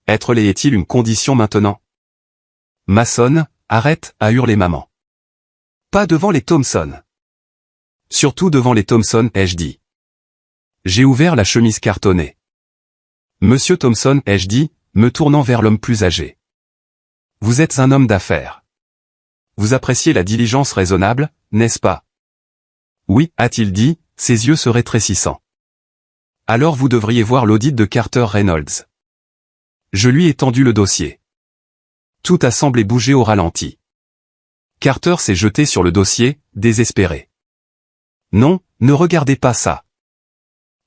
Être laid est-il une condition maintenant? Mason, arrête, a hurlé maman. Pas devant les Thompson. Surtout devant les Thompson, ai-je dit. J'ai ouvert la chemise cartonnée. Monsieur Thompson, ai-je dit, me tournant vers l'homme plus âgé. Vous êtes un homme d'affaires. Vous appréciez la diligence raisonnable, n'est-ce pas? Oui, a-t-il dit, ses yeux se rétrécissant. Alors vous devriez voir l'audit de Carter Reynolds. Je lui ai tendu le dossier. Tout a semblé bouger au ralenti. Carter s'est jeté sur le dossier, désespéré. Non, ne regardez pas ça.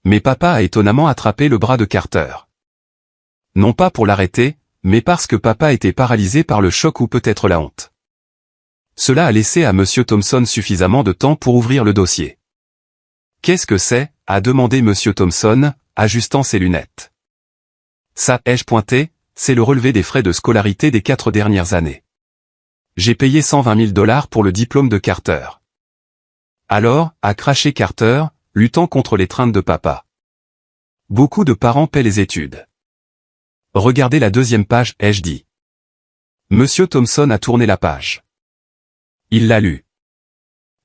Mais papa a étonnamment attrapé le bras de Carter. Non pas pour l'arrêter, mais parce que papa était paralysé par le choc ou peut-être la honte. Cela a laissé à Monsieur Thompson suffisamment de temps pour ouvrir le dossier. Qu'est-ce que c'est? A demandé Monsieur Thompson, ajustant ses lunettes. Ça, ai-je pointé, c'est le relevé des frais de scolarité des 4 dernières années. J'ai payé 120 000 $ pour le diplôme de Carter. Alors, a craché Carter, luttant contre l'étreinte de papa. Beaucoup de parents paient les études. Regardez la 2e page, ai-je dit. Monsieur Thompson a tourné la page. Il l'a lu.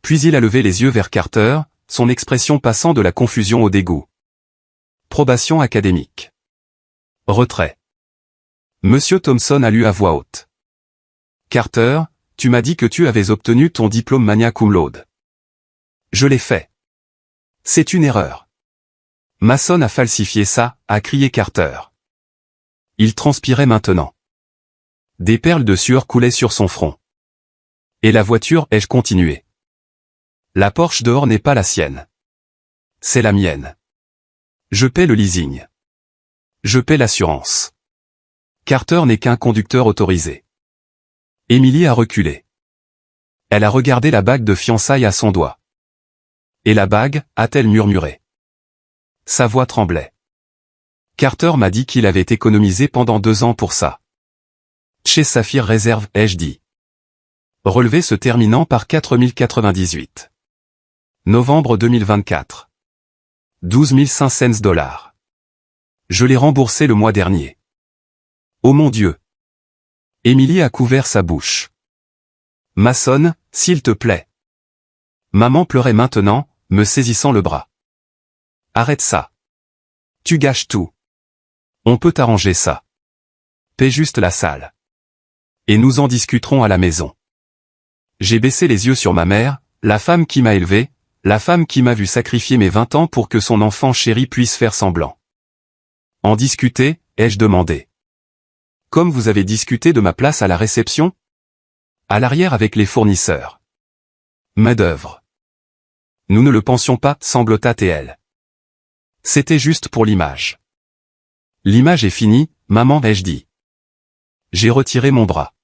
Puis il a levé les yeux vers Carter, son expression passant de la confusion au dégoût. Probation académique. Retrait. Monsieur Thompson a lu à voix haute. Carter, tu m'as dit que tu avais obtenu ton diplôme magna cum laude. Je l'ai fait. C'est une erreur. Mason a falsifié ça, a crié Carter. Il transpirait maintenant. Des perles de sueur coulaient sur son front. Et la voiture, ai-je continué. La Porsche dehors n'est pas la sienne. C'est la mienne. Je paie le leasing. Je paie l'assurance. Carter n'est qu'un conducteur autorisé. Emily a reculé. Elle a regardé la bague de fiançailles à son doigt. Et la bague, a-t-elle murmuré. Sa voix tremblait. Carter m'a dit qu'il avait économisé pendant 2 ans pour ça. Chez Saphir Réserve, ai-je dit. Relevé se terminant par 4098. Novembre 2024. 12 500 $. Je l'ai remboursé le mois dernier. Oh mon Dieu. Emily a couvert sa bouche. Mason, s'il te plaît. Maman pleurait maintenant, me saisissant le bras. Arrête ça. Tu gâches tout. On peut arranger ça. Paie juste la salle. Et nous en discuterons à la maison. J'ai baissé les yeux sur ma mère, la femme qui m'a élevé, la femme qui m'a vu sacrifier mes 20 ans pour que son enfant chéri puisse faire semblant. En discuter, ai-je demandé. Comme vous avez discuté de ma place à la réception? À l'arrière avec les fournisseurs. Main-d'œuvre. Nous ne le pensions pas, sanglota-t-elle. C'était juste pour l'image. L'image est finie, maman, ai-je dit. J'ai retiré mon bras.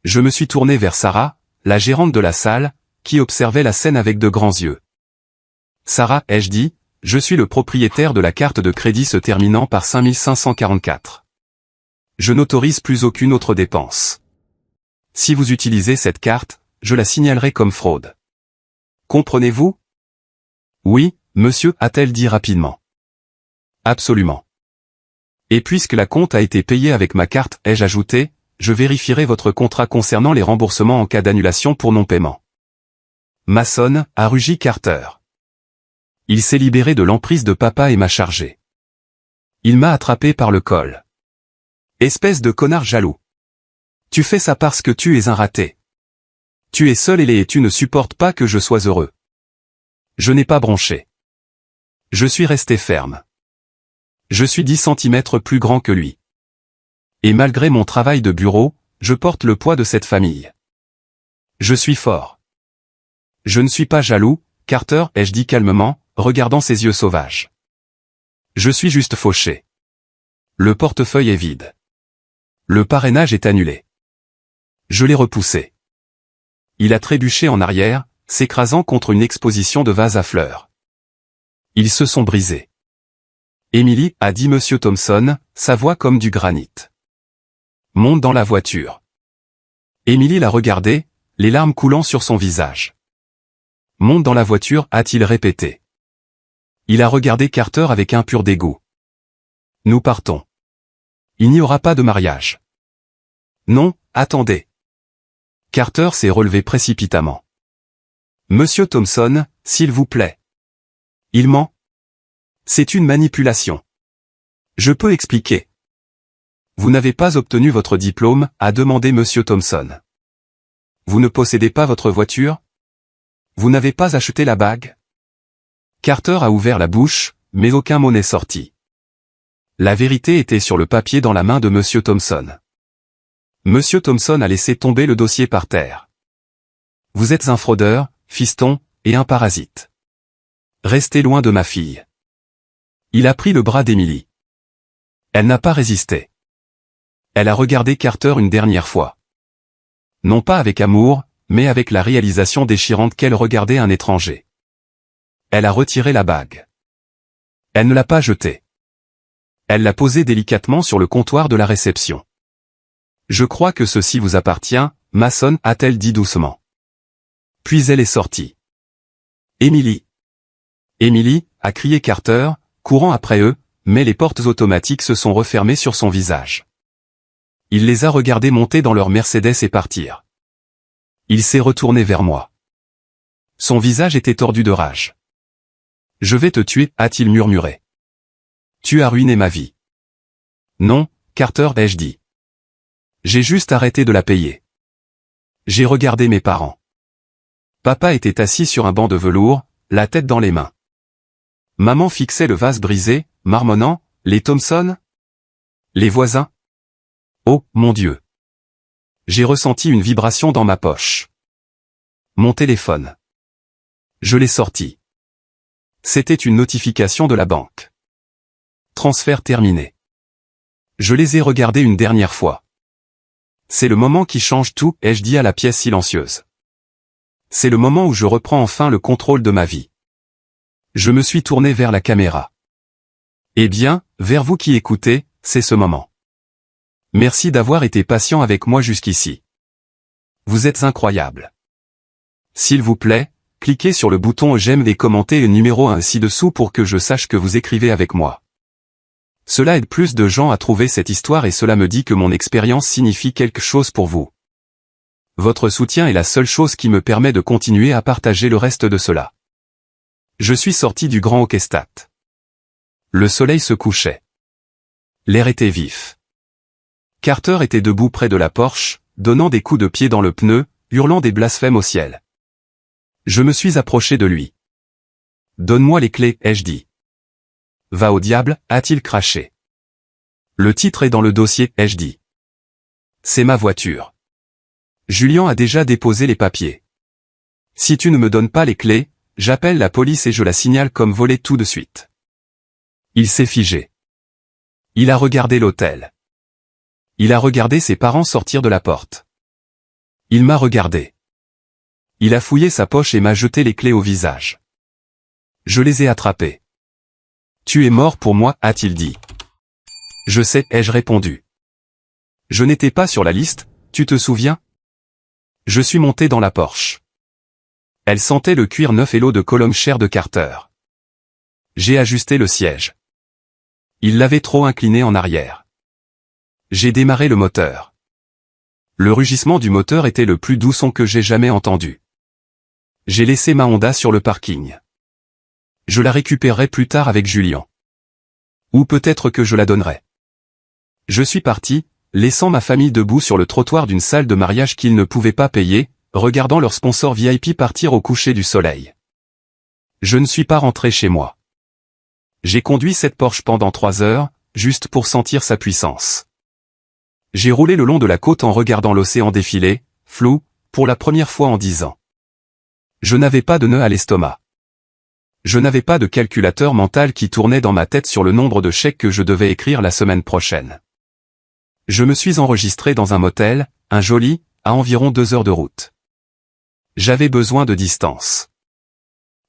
Je me suis tourné vers Sarah, la gérante de la salle, qui observait la scène avec de grands yeux. Sarah, ai-je dit, je suis le propriétaire de la carte de crédit se terminant par 5544. Je n'autorise plus aucune autre dépense. Si vous utilisez cette carte, je la signalerai comme fraude. Comprenez-vous? Oui, monsieur, a-t-elle dit rapidement. Absolument. Et puisque la compte a été payée avec ma carte, ai-je ajouté, je vérifierai votre contrat concernant les remboursements en cas d'annulation pour non-paiement. Mason, a rugi Carter. Il s'est libéré de l'emprise de papa et m'a chargé. Il m'a attrapé par le col. Espèce de connard jaloux. Tu fais ça parce que tu es un raté. Tu es seul et tu ne supportes pas que je sois heureux. Je n'ai pas bronché. Je suis resté ferme. Je suis 10 centimètres plus grand que lui. Et malgré mon travail de bureau, je porte le poids de cette famille. Je suis fort. Je ne suis pas jaloux, Carter, ai-je dit calmement, regardant ses yeux sauvages. Je suis juste fauché. Le portefeuille est vide. Le parrainage est annulé. Je l'ai repoussé. Il a trébuché en arrière, s'écrasant contre une exposition de vases à fleurs. Ils se sont brisés. Emily, a dit Monsieur Thompson, sa voix comme du granit. Monte dans la voiture. Emily l'a regardé, les larmes coulant sur son visage. Monte dans la voiture, a-t-il répété. Il a regardé Carter avec un pur dégoût. Nous partons. Il n'y aura pas de mariage. Non, attendez. Carter s'est relevé précipitamment. Monsieur Thompson, s'il vous plaît. Il ment. C'est une manipulation. Je peux expliquer. Vous n'avez pas obtenu votre diplôme, a demandé Monsieur Thompson. Vous ne possédez pas votre voiture? Vous n'avez pas acheté la bague? Carter a ouvert la bouche, mais aucun mot n'est sorti. La vérité était sur le papier dans la main de Monsieur Thompson. Monsieur Thompson a laissé tomber le dossier par terre. Vous êtes un fraudeur, fiston, et un parasite. Restez loin de ma fille. Il a pris le bras d'Emily. Elle n'a pas résisté. Elle a regardé Carter une dernière fois. Non pas avec amour, mais avec la réalisation déchirante qu'elle regardait un étranger. Elle a retiré la bague. Elle ne l'a pas jetée. Elle l'a posée délicatement sur le comptoir de la réception. Je crois que ceci vous appartient, Mason, a-t-elle dit doucement. Puis elle est sortie. Emily. Emily, a crié Carter, courant après eux, mais les portes automatiques se sont refermées sur son visage. Il les a regardés monter dans leur Mercedes et partir. Il s'est retourné vers moi. Son visage était tordu de rage. Je vais te tuer, a-t-il murmuré. Tu as ruiné ma vie. Non, Carter, ai-je dit. J'ai juste arrêté de la payer. J'ai regardé mes parents. Papa était assis sur un banc de velours, la tête dans les mains. Maman fixait le vase brisé, marmonnant, les Thompson? Les voisins? Oh, mon Dieu! J'ai ressenti une vibration dans ma poche. Mon téléphone. Je l'ai sorti. C'était une notification de la banque. Transfert terminé. Je les ai regardés une dernière fois. C'est le moment qui change tout, ai-je dit à la pièce silencieuse. C'est le moment où je reprends enfin le contrôle de ma vie. Je me suis tourné vers la caméra. Eh bien, vers vous qui écoutez, c'est ce moment. Merci d'avoir été patient avec moi jusqu'ici. Vous êtes incroyable. S'il vous plaît, cliquez sur le bouton j'aime et commentez le numéro 1 ci-dessous pour que je sache que vous écrivez avec moi. Cela aide plus de gens à trouver cette histoire et cela me dit que mon expérience signifie quelque chose pour vous. Votre soutien est la seule chose qui me permet de continuer à partager le reste de cela. Je suis sorti du Grand Hockeystadt. Le soleil se couchait. L'air était vif. Carter était debout près de la Porsche, donnant des coups de pied dans le pneu, hurlant des blasphèmes au ciel. Je me suis approché de lui. Donne-moi les clés, ai-je dit. Va au diable, a-t-il craché. Le titre est dans le dossier, ai-je dit. C'est ma voiture. Julien a déjà déposé les papiers. Si tu ne me donnes pas les clés, j'appelle la police et je la signale comme volée tout de suite. Il s'est figé. Il a regardé l'hôtel. Il a regardé ses parents sortir de la porte. Il m'a regardé. Il a fouillé sa poche et m'a jeté les clés au visage. Je les ai attrapés. Tu es mort pour moi, a-t-il dit. Je sais, ai-je répondu. Je n'étais pas sur la liste, tu te souviens? Je suis monté dans la Porsche. Elle sentait le cuir neuf et l'eau de Cologne chère de Carter. J'ai ajusté le siège. Il l'avait trop incliné en arrière. J'ai démarré le moteur. Le rugissement du moteur était le plus doux son que j'ai jamais entendu. J'ai laissé ma Honda sur le parking. Je la récupérerai plus tard avec Julien. Ou peut-être que je la donnerai. Je suis parti, laissant ma famille debout sur le trottoir d'une salle de mariage qu'ils ne pouvaient pas payer, regardant leur sponsor VIP partir au coucher du soleil. Je ne suis pas rentré chez moi. J'ai conduit cette Porsche pendant 3 heures, juste pour sentir sa puissance. J'ai roulé le long de la côte en regardant l'océan défiler, flou, pour la première fois en 10 ans. Je n'avais pas de nœud à l'estomac. Je n'avais pas de calculateur mental qui tournait dans ma tête sur le nombre de chèques que je devais écrire la semaine prochaine. Je me suis enregistré dans un motel, un joli, à environ 2 heures de route. J'avais besoin de distance.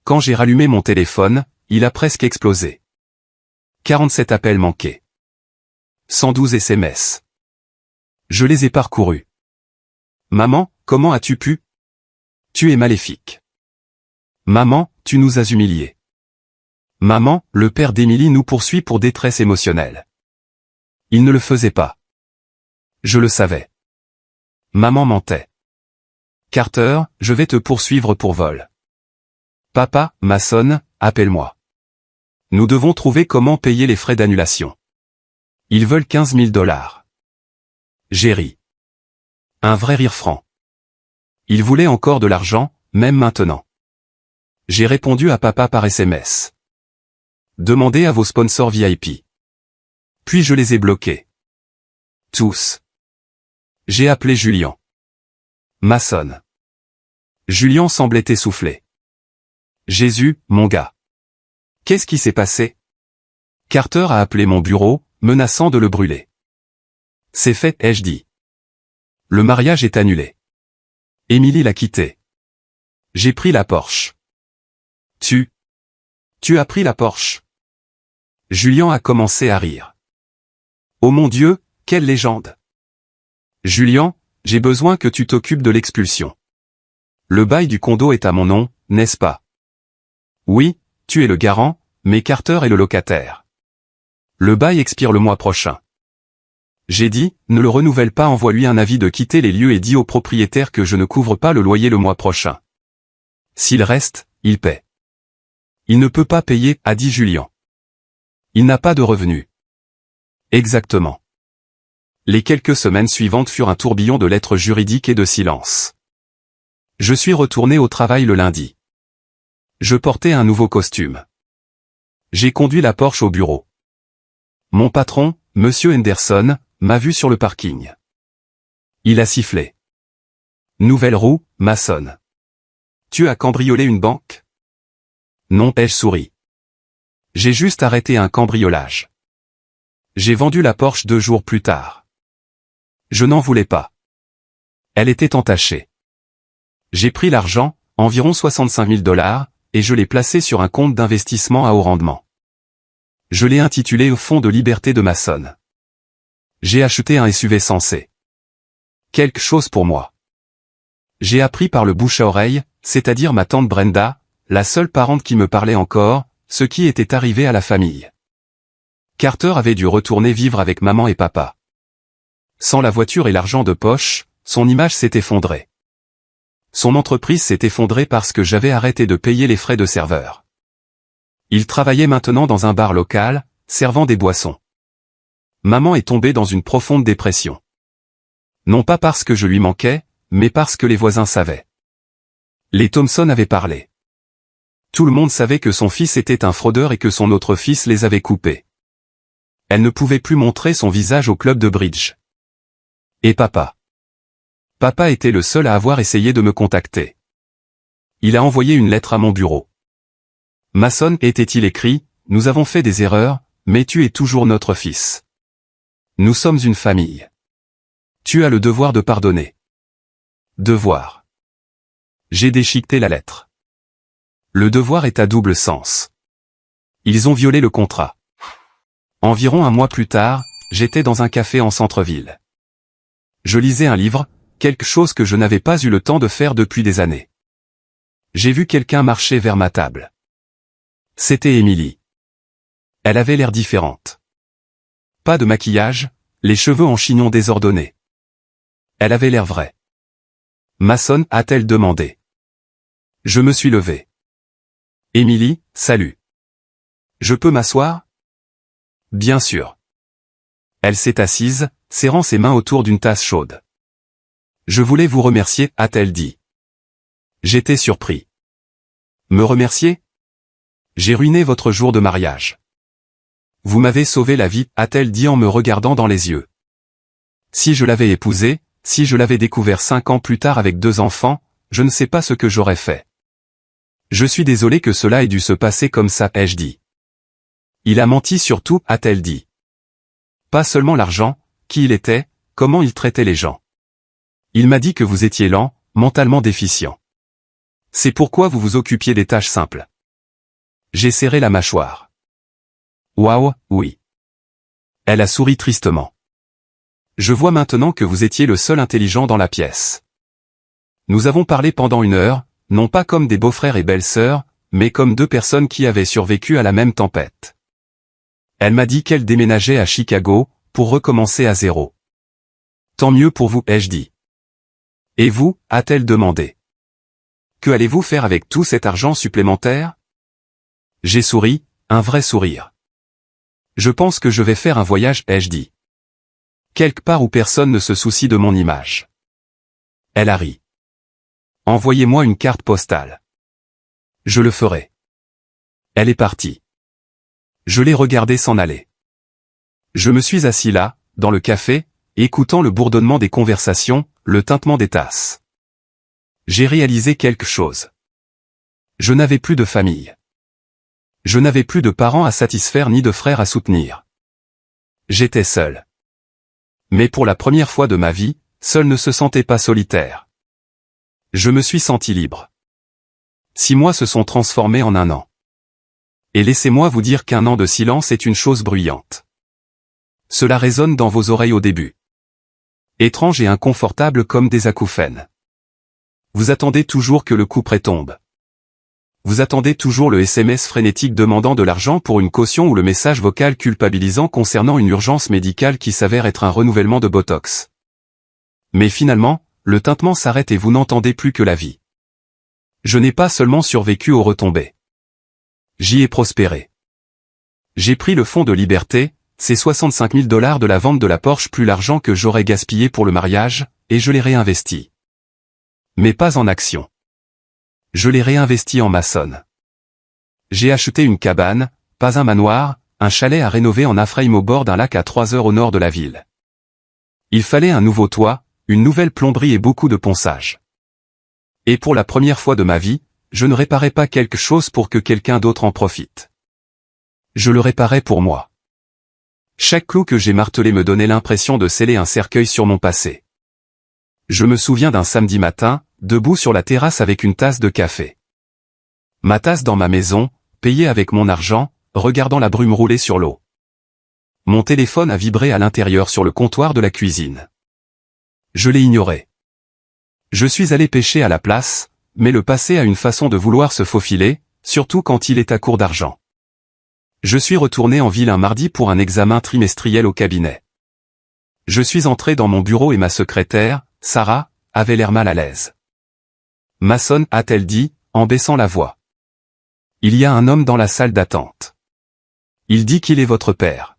Quand j'ai rallumé mon téléphone, il a presque explosé. 47 appels manqués. 112 SMS. Je les ai parcourus. Maman, comment as-tu pu? Tu es maléfique. Maman, tu nous as humiliés. Maman, le père d'Émilie nous poursuit pour détresse émotionnelle. Il ne le faisait pas. Je le savais. Maman mentait. Carter, je vais te poursuivre pour vol. Papa, Mason, appelle-moi. Nous devons trouver comment payer les frais d'annulation. Ils veulent 15 000 $. J'ai ri. Un vrai rire franc. Ils voulaient encore de l'argent, même maintenant. J'ai répondu à papa par SMS. Demandez à vos sponsors VIP. Puis je les ai bloqués. Tous. J'ai appelé Julien. Mason. Julien semblait essoufflé. Jésus, mon gars. Qu'est-ce qui s'est passé? Carter a appelé mon bureau, menaçant de le brûler. C'est fait, ai-je dit. Le mariage est annulé. Émilie l'a quitté. J'ai pris la Porsche. Tu as pris la Porsche. Julien a commencé à rire. Oh mon Dieu, quelle légende. Julien, j'ai besoin que tu t'occupes de l'expulsion. Le bail du condo est à mon nom, n'est-ce pas? Oui, tu es le garant, mais Carter est le locataire. Le bail expire le mois prochain. J'ai dit, ne le renouvelle pas, envoie-lui un avis de quitter les lieux et dis au propriétaire que je ne couvre pas le loyer le mois prochain. S'il reste, il paie. Il ne peut pas payer, a dit Julien. Il n'a pas de revenus. Exactement. Les quelques semaines suivantes furent un tourbillon de lettres juridiques et de silence. Je suis retourné au travail le lundi. Je portais un nouveau costume. J'ai conduit la Porsche au bureau. Mon patron, Monsieur Henderson, m'a vu sur le parking. Il a sifflé. Nouvelle roue, Mason. Tu as cambriolé une banque? Non, ai-je souri. J'ai juste arrêté un cambriolage. J'ai vendu la Porsche 2 jours plus tard. Je n'en voulais pas. Elle était entachée. J'ai pris l'argent, environ 65 000 $, et je l'ai placé sur un compte d'investissement à haut rendement. Je l'ai intitulé au Fonds de liberté de Mason. J'ai acheté un SUV sensé. Quelque chose pour moi. J'ai appris par le bouche à oreille, c'est-à-dire ma tante Brenda, la seule parente qui me parlait encore, ce qui était arrivé à la famille. Carter avait dû retourner vivre avec maman et papa. Sans la voiture et l'argent de poche, son image s'est effondrée. Son entreprise s'est effondrée parce que j'avais arrêté de payer les frais de serveur. Il travaillait maintenant dans un bar local, servant des boissons. Maman est tombée dans une profonde dépression. Non pas parce que je lui manquais, mais parce que les voisins savaient. Les Thompson avaient parlé. Tout le monde savait que son fils était un fraudeur et que son autre fils les avait coupés. Elle ne pouvait plus montrer son visage au club de bridge. Et papa. Papa était le seul à avoir essayé de me contacter. Il a envoyé une lettre à mon bureau. Mason, était-il écrit, nous avons fait des erreurs, mais tu es toujours notre fils. Nous sommes une famille. Tu as le devoir de pardonner. Devoir. J'ai déchiqueté la lettre. Le devoir est à double sens. Ils ont violé le contrat. Environ un mois plus tard, j'étais dans un café en centre-ville. Je lisais un livre, quelque chose que je n'avais pas eu le temps de faire depuis des années. J'ai vu quelqu'un marcher vers ma table. C'était Émilie. Elle avait l'air différente. Pas de maquillage, les cheveux en chignon désordonnés. Elle avait l'air vraie. Mason, a-t-elle demandé. Je me suis levé. Émilie, salut. Je peux m'asseoir? Bien sûr. Elle s'est assise, serrant ses mains autour d'une tasse chaude. Je voulais vous remercier, a-t-elle dit. J'étais surpris. Me remercier? J'ai ruiné votre jour de mariage. Vous m'avez sauvé la vie, a-t-elle dit en me regardant dans les yeux. Si je l'avais épousé, si je l'avais découvert 5 ans plus tard avec 2 enfants, je ne sais pas ce que j'aurais fait. Je suis désolé que cela ait dû se passer comme ça, ai-je dit. Il a menti sur tout, a-t-elle dit. Pas seulement l'argent, qui il était, comment il traitait les gens. Il m'a dit que vous étiez lent, mentalement déficient. C'est pourquoi vous vous occupiez des tâches simples. J'ai serré la mâchoire. Waouh, oui. Elle a souri tristement. Je vois maintenant que vous étiez le seul intelligent dans la pièce. Nous avons parlé pendant 1 heure, non pas comme des beaux-frères et belles-sœurs, mais comme 2 personnes qui avaient survécu à la même tempête. Elle m'a dit qu'elle déménageait à Chicago, pour recommencer à zéro. Tant mieux pour vous, ai-je dit. Et vous, a-t-elle demandé. Que allez-vous faire avec tout cet argent supplémentaire? J'ai souri, un vrai sourire. Je pense que je vais faire un voyage, ai-je dit. Quelque part où personne ne se soucie de mon image. Elle a ri. Envoyez-moi une carte postale. Je le ferai. Elle est partie. Je l'ai regardée s'en aller. Je me suis assis là, dans le café, écoutant le bourdonnement des conversations, le tintement des tasses. J'ai réalisé quelque chose. Je n'avais plus de famille. Je n'avais plus de parents à satisfaire ni de frères à soutenir. J'étais seul. Mais pour la première fois de ma vie, seul ne se sentait pas solitaire. Je me suis senti libre. 6 mois se sont transformés en 1 an. Et laissez-moi vous dire qu'1 an de silence est une chose bruyante. Cela résonne dans vos oreilles au début. Étrange et inconfortable comme des acouphènes. Vous attendez toujours que le coup près tombe. Vous attendez toujours le SMS frénétique demandant de l'argent pour une caution ou le message vocal culpabilisant concernant une urgence médicale qui s'avère être un renouvellement de Botox. Mais finalement, le tintement s'arrête et vous n'entendez plus que la vie. Je n'ai pas seulement survécu aux retombées. J'y ai prospéré. J'ai pris le fonds de liberté, ces 65 000 $ de la vente de la Porsche plus l'argent que j'aurais gaspillé pour le mariage, et je l'ai réinvesti. Mais pas en actions. Je l'ai réinvesti en Mason. J'ai acheté une cabane, pas un manoir, un chalet à rénover en A-frame au bord d'un lac à 3 heures au nord de la ville. Il fallait un nouveau toit, une nouvelle plomberie et beaucoup de ponçage. Et pour la première fois de ma vie, je ne réparais pas quelque chose pour que quelqu'un d'autre en profite. Je le réparais pour moi. Chaque clou que j'ai martelé me donnait l'impression de sceller un cercueil sur mon passé. Je me souviens d'un samedi matin, debout sur la terrasse avec une tasse de café. Ma tasse dans ma maison, payée avec mon argent, regardant la brume rouler sur l'eau. Mon téléphone a vibré à l'intérieur sur le comptoir de la cuisine. Je l'ai ignoré. Je suis allé pêcher à la place, mais le passé a une façon de vouloir se faufiler, surtout quand il est à court d'argent. Je suis retourné en ville un mardi pour un examen trimestriel au cabinet. Je suis entré dans mon bureau et ma secrétaire, Sarah, avait l'air mal à l'aise. Mason, a-t-elle dit, en baissant la voix. Il y a un homme dans la salle d'attente. Il dit qu'il est votre père.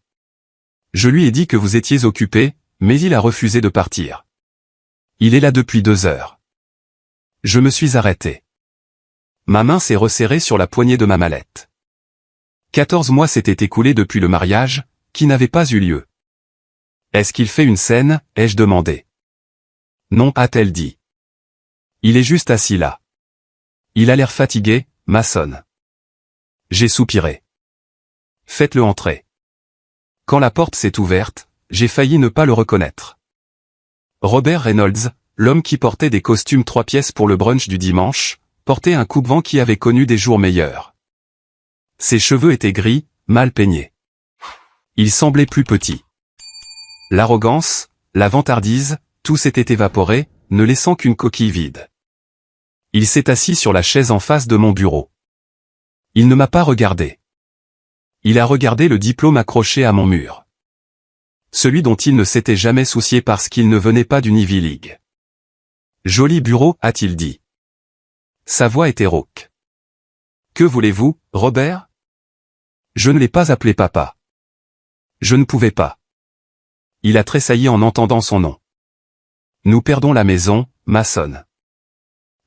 Je lui ai dit que vous étiez occupé, mais il a refusé de partir. Il est là depuis 2 heures. Je me suis arrêté. Ma main s'est resserrée sur la poignée de ma mallette. 14 mois s'étaient écoulés depuis le mariage, qui n'avait pas eu lieu. Est-ce qu'il fait une scène, ai-je demandé. Non, a-t-elle dit. Il est juste assis là. Il a l'air fatigué, Mason. J'ai soupiré. Faites-le entrer. Quand la porte s'est ouverte, j'ai failli ne pas le reconnaître. Robert Reynolds, l'homme qui portait des costumes 3 pièces pour le brunch du dimanche, portait un coupe-vent qui avait connu des jours meilleurs. Ses cheveux étaient gris, mal peignés. Il semblait plus petit. L'arrogance, la vantardise, tout s'était évaporé, ne laissant qu'une coquille vide. Il s'est assis sur la chaise en face de mon bureau. Il ne m'a pas regardé. Il a regardé le diplôme accroché à mon mur. Celui dont il ne s'était jamais soucié parce qu'il ne venait pas d'une Ivy League. Joli bureau, a-t-il dit. Sa voix était rauque. Que voulez-vous, Robert? Je ne l'ai pas appelé papa. Je ne pouvais pas. Il a tressailli en entendant son nom. Nous perdons la maison, Mason.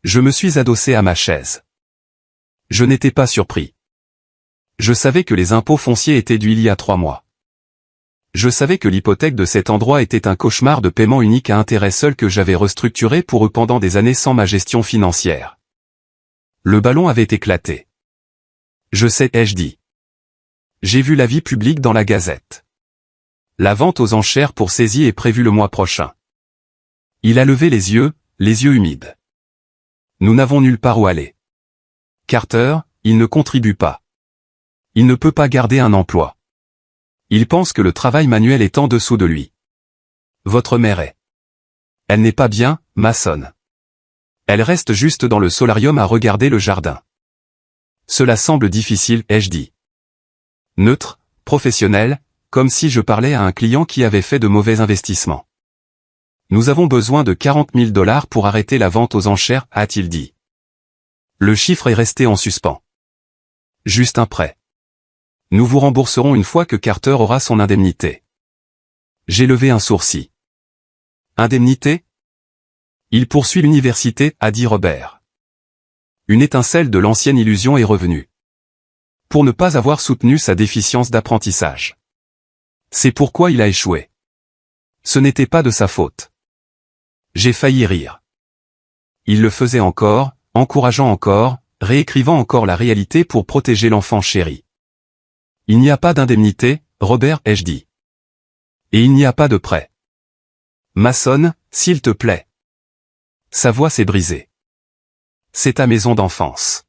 Je me suis adossé à ma chaise. Je n'étais pas surpris. Je savais que les impôts fonciers étaient dus il y a 3 mois. Je savais que l'hypothèque de cet endroit était un cauchemar de paiement unique à intérêt seul que j'avais restructuré pour eux pendant des années sans ma gestion financière. Le ballon avait éclaté. Je sais, ai-je dit. J'ai vu l'avis public dans la Gazette. La vente aux enchères pour saisie est prévue le mois prochain. Il a levé les yeux humides. Nous n'avons nulle part où aller. Carter, il ne contribue pas. Il ne peut pas garder un emploi. Il pense que le travail manuel est en dessous de lui. Votre mère est. Elle n'est pas bien, Mason. Elle reste juste dans le solarium à regarder le jardin. Cela semble difficile, ai-je dit. Neutre, professionnel, comme si je parlais à un client qui avait fait de mauvais investissements. Nous avons besoin de 40 000 $ pour arrêter la vente aux enchères, a-t-il dit. Le chiffre est resté en suspens. Juste un prêt. Nous vous rembourserons une fois que Carter aura son indemnité. J'ai levé un sourcil. Indemnité? Il poursuit l'université, a dit Robert. Une étincelle de l'ancienne illusion est revenue. Pour ne pas avoir soutenu sa déficience d'apprentissage. C'est pourquoi il a échoué. Ce n'était pas de sa faute. J'ai failli rire. Il le faisait encore, encourageant encore, réécrivant encore la réalité pour protéger l'enfant chéri. Il n'y a pas d'indemnité, Robert, ai-je dit. Et il n'y a pas de prêt. Mason, s'il te plaît. Sa voix s'est brisée. C'est ta maison d'enfance.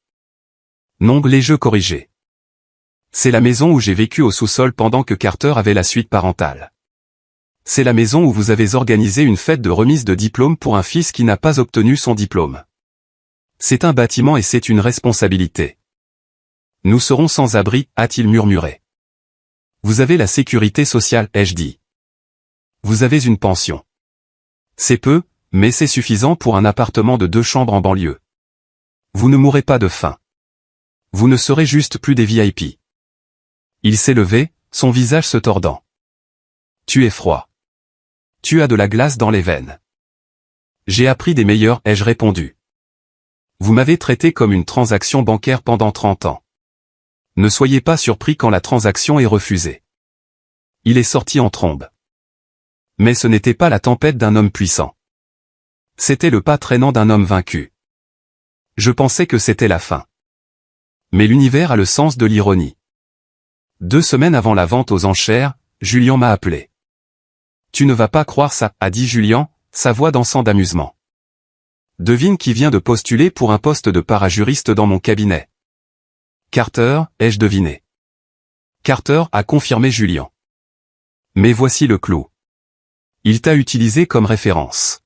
Non, l'ai-je corrigé. C'est la maison où j'ai vécu au sous-sol pendant que Carter avait la suite parentale. C'est la maison où vous avez organisé une fête de remise de diplôme pour un fils qui n'a pas obtenu son diplôme. C'est un bâtiment et c'est une responsabilité. Nous serons sans abri, a-t-il murmuré. Vous avez la sécurité sociale, ai-je dit. Vous avez une pension. C'est peu, mais c'est suffisant pour un appartement de 2 chambres en banlieue. Vous ne mourrez pas de faim. Vous ne serez juste plus des VIP. Il s'est levé, son visage se tordant. Tu es froid. Tu as de la glace dans les veines. J'ai appris des meilleurs, ai-je répondu. Vous m'avez traité comme une transaction bancaire pendant 30 ans. Ne soyez pas surpris quand la transaction est refusée. Il est sorti en trombe. Mais ce n'était pas la tempête d'un homme puissant. C'était le pas traînant d'un homme vaincu. Je pensais que c'était la fin. Mais l'univers a le sens de l'ironie. 2 semaines avant la vente aux enchères, Julian m'a appelé. Tu ne vas pas croire ça, a dit Julian, sa voix dansant d'amusement. Devine qui vient de postuler pour un poste de parajuriste dans mon cabinet. Carter, ai-je deviné. Carter a confirmé Julian. Mais voici le clou. Il t'a utilisé comme référence.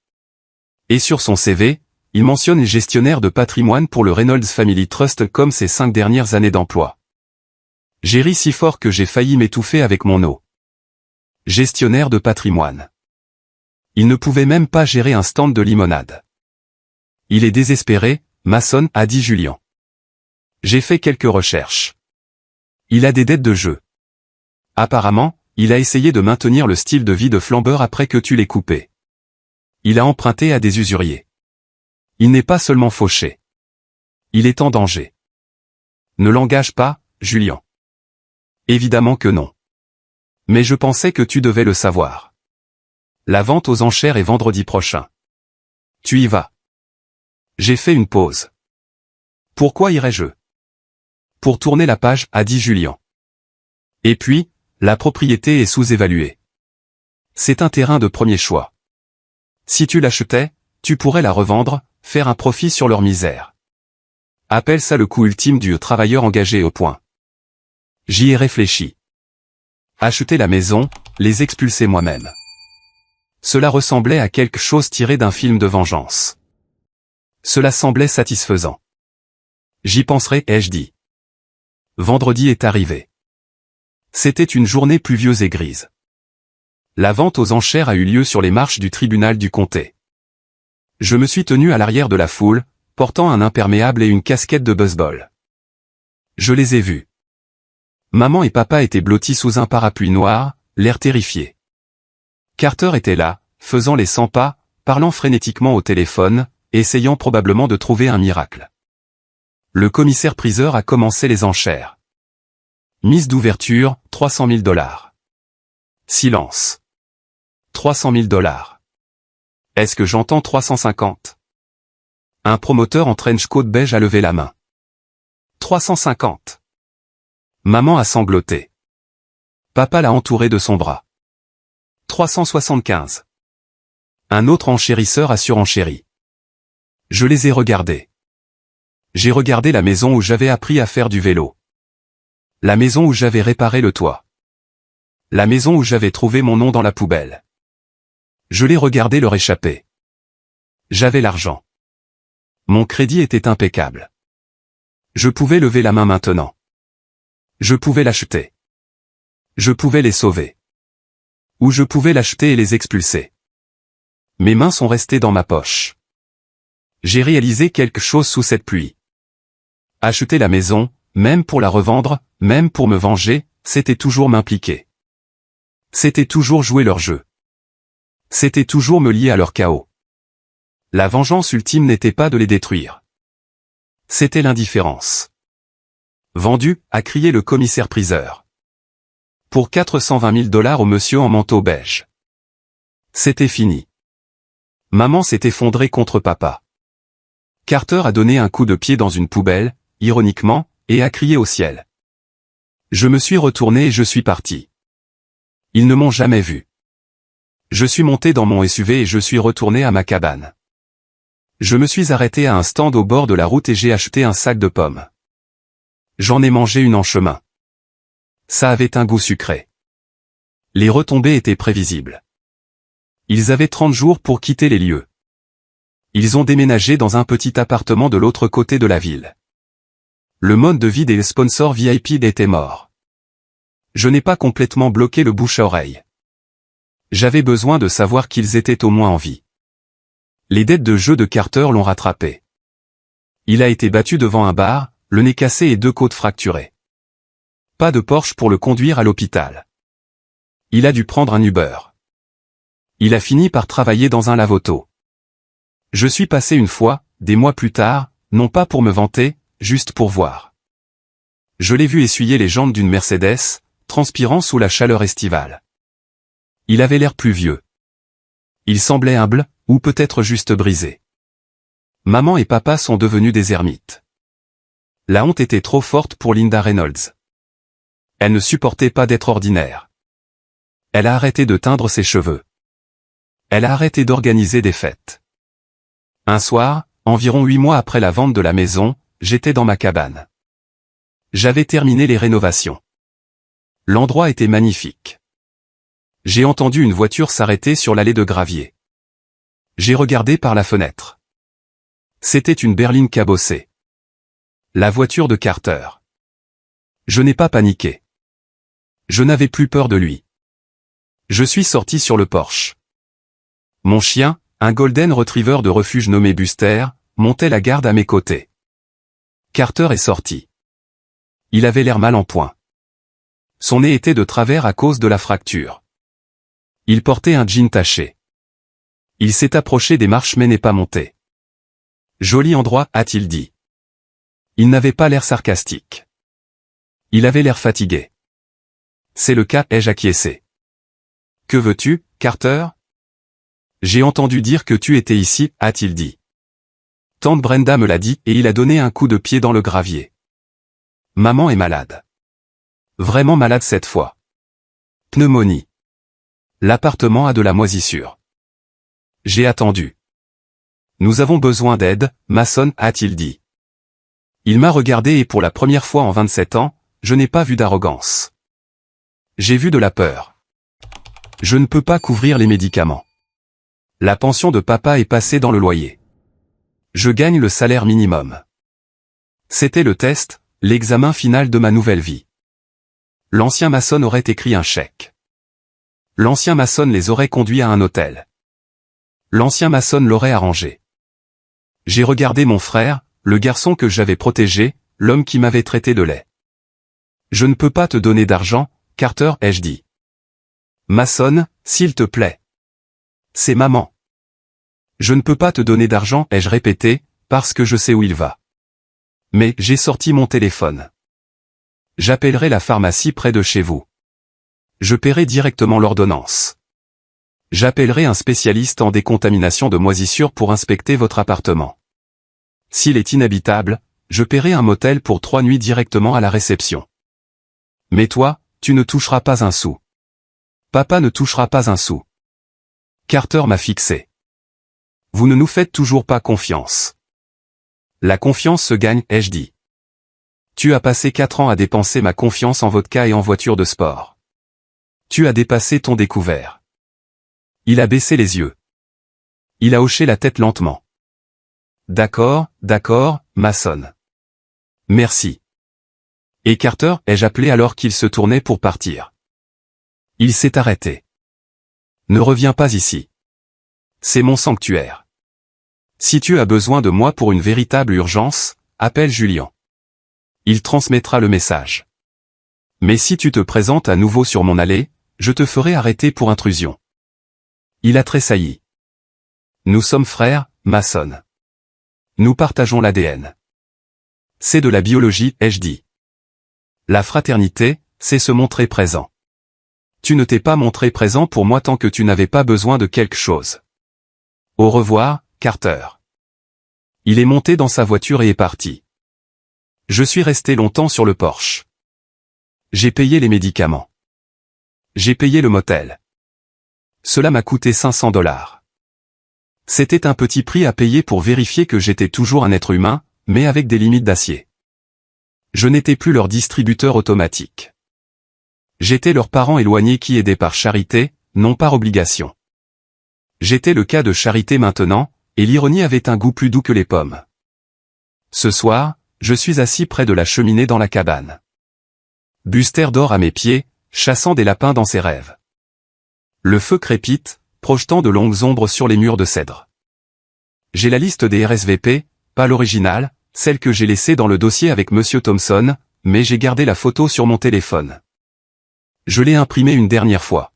Et sur son CV, il mentionne gestionnaire de patrimoine pour le Reynolds Family Trust comme ses 5 dernières années d'emploi. J'ai ri si fort que j'ai failli m'étouffer avec mon eau. Gestionnaire de patrimoine. Il ne pouvait même pas gérer un stand de limonade. Il est désespéré, Mason, a dit Julian. J'ai fait quelques recherches. Il a des dettes de jeu. Apparemment, il a essayé de maintenir le style de vie de flambeur après que tu l'aies coupé. Il a emprunté à des usuriers. Il n'est pas seulement fauché. Il est en danger. Ne l'engage pas, Julian. Évidemment que non. Mais je pensais que tu devais le savoir. La vente aux enchères est vendredi prochain. Tu y vas. J'ai fait une pause. Pourquoi irais-je? Pour tourner la page, a dit Julian. Et puis, la propriété est sous-évaluée. C'est un terrain de premier choix. Si tu l'achetais, tu pourrais la revendre, faire un profit sur leur misère. Appelle ça le coup ultime du travailleur engagé au point. J'y ai réfléchi. Acheter la maison, les expulser moi-même. Cela ressemblait à quelque chose tiré d'un film de vengeance. Cela semblait satisfaisant. J'y penserai, ai-je dit. Vendredi est arrivé. C'était une journée pluvieuse et grise. La vente aux enchères a eu lieu sur les marches du tribunal du comté. Je me suis tenu à l'arrière de la foule, portant un imperméable et une casquette de baseball. Je les ai vus. Maman et papa étaient blottis sous un parapluie noir, l'air terrifié. Carter était là, faisant les 100 pas, parlant frénétiquement au téléphone, essayant probablement de trouver un miracle. Le commissaire-priseur a commencé les enchères. Mise d'ouverture, 300 000 $. Silence. 300 000 $. Est-ce que j'entends 350? Un promoteur en trench coat beige a levé la main. 350. Maman a sangloté. Papa l'a entouré de son bras. 375. Un autre enchérisseur a surenchéri. Je les ai regardés. J'ai regardé la maison où j'avais appris à faire du vélo. La maison où j'avais réparé le toit. La maison où j'avais trouvé mon nom dans la poubelle. Je l'ai regardé leur échapper. J'avais l'argent. Mon crédit était impeccable. Je pouvais lever la main maintenant. Je pouvais l'acheter. Je pouvais les sauver. Ou je pouvais l'acheter et les expulser. Mes mains sont restées dans ma poche. J'ai réalisé quelque chose sous cette pluie. Acheter la maison, même pour la revendre, même pour me venger, c'était toujours m'impliquer. C'était toujours jouer leur jeu. C'était toujours me lier à leur chaos. La vengeance ultime n'était pas de les détruire. C'était l'indifférence. Vendu, a crié le commissaire-priseur. Pour 420 000 $ au monsieur en manteau beige. C'était fini. Maman s'est effondrée contre papa. Carter a donné un coup de pied dans une poubelle, ironiquement, et a crié au ciel. Je me suis retourné et je suis parti. Ils ne m'ont jamais vu. Je suis monté dans mon SUV et je suis retourné à ma cabane. Je me suis arrêté à un stand au bord de la route et j'ai acheté un sac de pommes. J'en ai mangé une en chemin. Ça avait un goût sucré. Les retombées étaient prévisibles. Ils avaient 30 jours pour quitter les lieux. Ils ont déménagé dans un petit appartement de l'autre côté de la ville. Le mode de vie des sponsors VIP était mort. Je n'ai pas complètement bloqué le bouche à oreille. J'avais besoin de savoir qu'ils étaient au moins en vie. Les dettes de jeu de Carter l'ont rattrapé. Il a été battu devant un bar, le nez cassé et 2 côtes fracturées. Pas de Porsche pour le conduire à l'hôpital. Il a dû prendre un Uber. Il a fini par travailler dans un lave-auto. Je suis passé une fois, des mois plus tard, non pas pour me vanter, juste pour voir. Je l'ai vu essuyer les jantes d'une Mercedes, transpirant sous la chaleur estivale. Il avait l'air plus vieux. Il semblait humble, ou peut-être juste brisé. Maman et papa sont devenus des ermites. La honte était trop forte pour Linda Reynolds. Elle ne supportait pas d'être ordinaire. Elle a arrêté de teindre ses cheveux. Elle a arrêté d'organiser des fêtes. Un soir, environ 8 mois après la vente de la maison, j'étais dans ma cabane. J'avais terminé les rénovations. L'endroit était magnifique. J'ai entendu une voiture s'arrêter sur l'allée de gravier. J'ai regardé par la fenêtre. C'était une berline cabossée. La voiture de Carter. Je n'ai pas paniqué. Je n'avais plus peur de lui. Je suis sorti sur le porche. Mon chien, un golden retriever de refuge nommé Buster, montait la garde à mes côtés. Carter est sorti. Il avait l'air mal en point. Son nez était de travers à cause de la fracture. Il portait un jean taché. Il s'est approché des marches mais n'est pas monté. Joli endroit, a-t-il dit. Il n'avait pas l'air sarcastique. Il avait l'air fatigué. C'est le cas, ai-je acquiescé. Que veux-tu, Carter? J'ai entendu dire que tu étais ici, a-t-il dit. Tante Brenda me l'a dit et il a donné un coup de pied dans le gravier. Maman est malade. Vraiment malade cette fois. Pneumonie. L'appartement a de la moisissure. J'ai attendu. Nous avons besoin d'aide, Mason, a-t-il dit. Il m'a regardé et pour la première fois en 27 ans, je n'ai pas vu d'arrogance. J'ai vu de la peur. Je ne peux pas couvrir les médicaments. La pension de papa est passée dans le loyer. Je gagne le salaire minimum. C'était le test, l'examen final de ma nouvelle vie. L'ancien maçon aurait écrit un chèque. L'ancien maçon les aurait conduits à un hôtel. L'ancien maçon l'aurait arrangé. J'ai regardé mon frère, le garçon que j'avais protégé, l'homme qui m'avait traité de laid. Je ne peux pas te donner d'argent, Carter, ai-je dit. Maçon, s'il te plaît. C'est maman. Je ne peux pas te donner d'argent, ai-je répété, parce que je sais où il va. Mais j'ai sorti mon téléphone. J'appellerai la pharmacie près de chez vous. Je paierai directement l'ordonnance. J'appellerai un spécialiste en décontamination de moisissures pour inspecter votre appartement. S'il est inhabitable, je paierai un motel pour 3 nuits directement à la réception. Mais toi, tu ne toucheras pas un sou. Papa ne touchera pas un sou. Carter m'a fixé. Vous ne nous faites toujours pas confiance. La confiance se gagne, ai-je dit. Tu as passé 4 ans à dépenser ma confiance en vodka et en voiture de sport. Tu as dépassé ton découvert. Il a baissé les yeux. Il a hoché la tête lentement. D'accord, maçon. Merci. Et Carter, ai-je appelé alors qu'il se tournait pour partir. Il s'est arrêté. Ne reviens pas ici. C'est mon sanctuaire. Si tu as besoin de moi pour une véritable urgence, appelle Julien. Il transmettra le message. Mais si tu te présentes à nouveau sur mon allée, je te ferai arrêter pour intrusion. Il a tressailli. Nous sommes frères, maçon. Nous partageons l'ADN. C'est de la biologie, ai-je dit. La fraternité, c'est se montrer présent. Tu ne t'es pas montré présent pour moi tant que tu n'avais pas besoin de quelque chose. Au revoir, Carter. Il est monté dans sa voiture et est parti. Je suis resté longtemps sur le porche. J'ai payé les médicaments. J'ai payé le motel. Cela m'a coûté $500. C'était un petit prix à payer pour vérifier que j'étais toujours un être humain, mais avec des limites d'acier. Je n'étais plus leur distributeur automatique. J'étais leur parent éloigné qui aidait par charité, non par obligation. J'étais le cas de charité maintenant, et l'ironie avait un goût plus doux que les pommes. Ce soir, je suis assis près de la cheminée dans la cabane. Buster dort à mes pieds, chassant des lapins dans ses rêves. Le feu crépite, projetant de longues ombres sur les murs de cèdre. J'ai la liste des RSVP, pas l'original, celle que j'ai laissée dans le dossier avec Monsieur Thompson, mais j'ai gardé la photo sur mon téléphone. Je l'ai imprimée une dernière fois.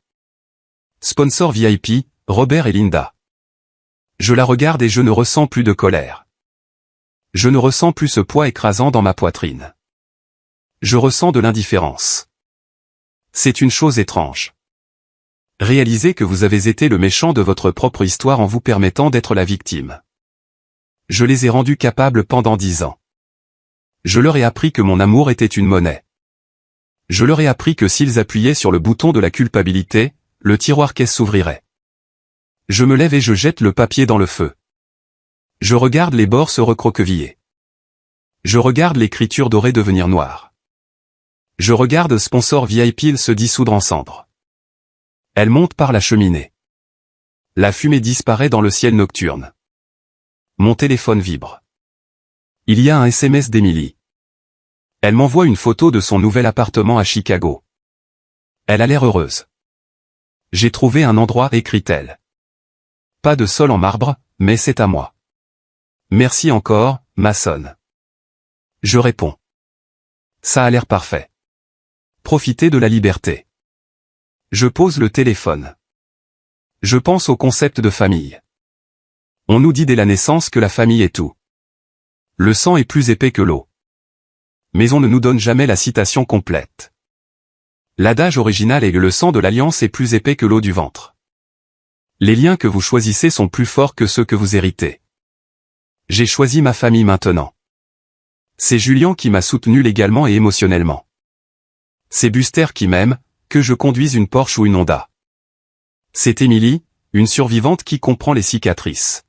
Sponsor VIP, Robert et Linda. Je la regarde et je ne ressens plus de colère. Je ne ressens plus ce poids écrasant dans ma poitrine. Je ressens de l'indifférence. C'est une chose étrange. Réalisez que vous avez été le méchant de votre propre histoire en vous permettant d'être la victime. Je les ai rendus capables pendant 10 ans. Je leur ai appris que mon amour était une monnaie. Je leur ai appris que s'ils appuyaient sur le bouton de la culpabilité, le tiroir caisse s'ouvrirait. Je me lève et je jette le papier dans le feu. Je regarde les bords se recroqueviller. Je regarde l'écriture dorée devenir noire. Je regarde Sponsor VIP se dissoudre en cendres. Elle monte par la cheminée. La fumée disparaît dans le ciel nocturne. Mon téléphone vibre. Il y a un SMS d'Emily. Elle m'envoie une photo de son nouvel appartement à Chicago. Elle a l'air heureuse. J'ai trouvé un endroit, écrit-elle. Pas de sol en marbre, mais c'est à moi. Merci encore, maçon. Je réponds. Ça a l'air parfait. Profitez de la liberté. Je pose le téléphone. Je pense au concept de famille. On nous dit dès la naissance que la famille est tout. Le sang est plus épais que l'eau. Mais on ne nous donne jamais la citation complète. L'adage original est que le sang de l'alliance est plus épais que l'eau du ventre. Les liens que vous choisissez sont plus forts que ceux que vous héritez. J'ai choisi ma famille maintenant. C'est Julien qui m'a soutenu légalement et émotionnellement. C'est Buster qui m'aime, que je conduise une Porsche ou une Honda. C'est Emily, une survivante qui comprend les cicatrices.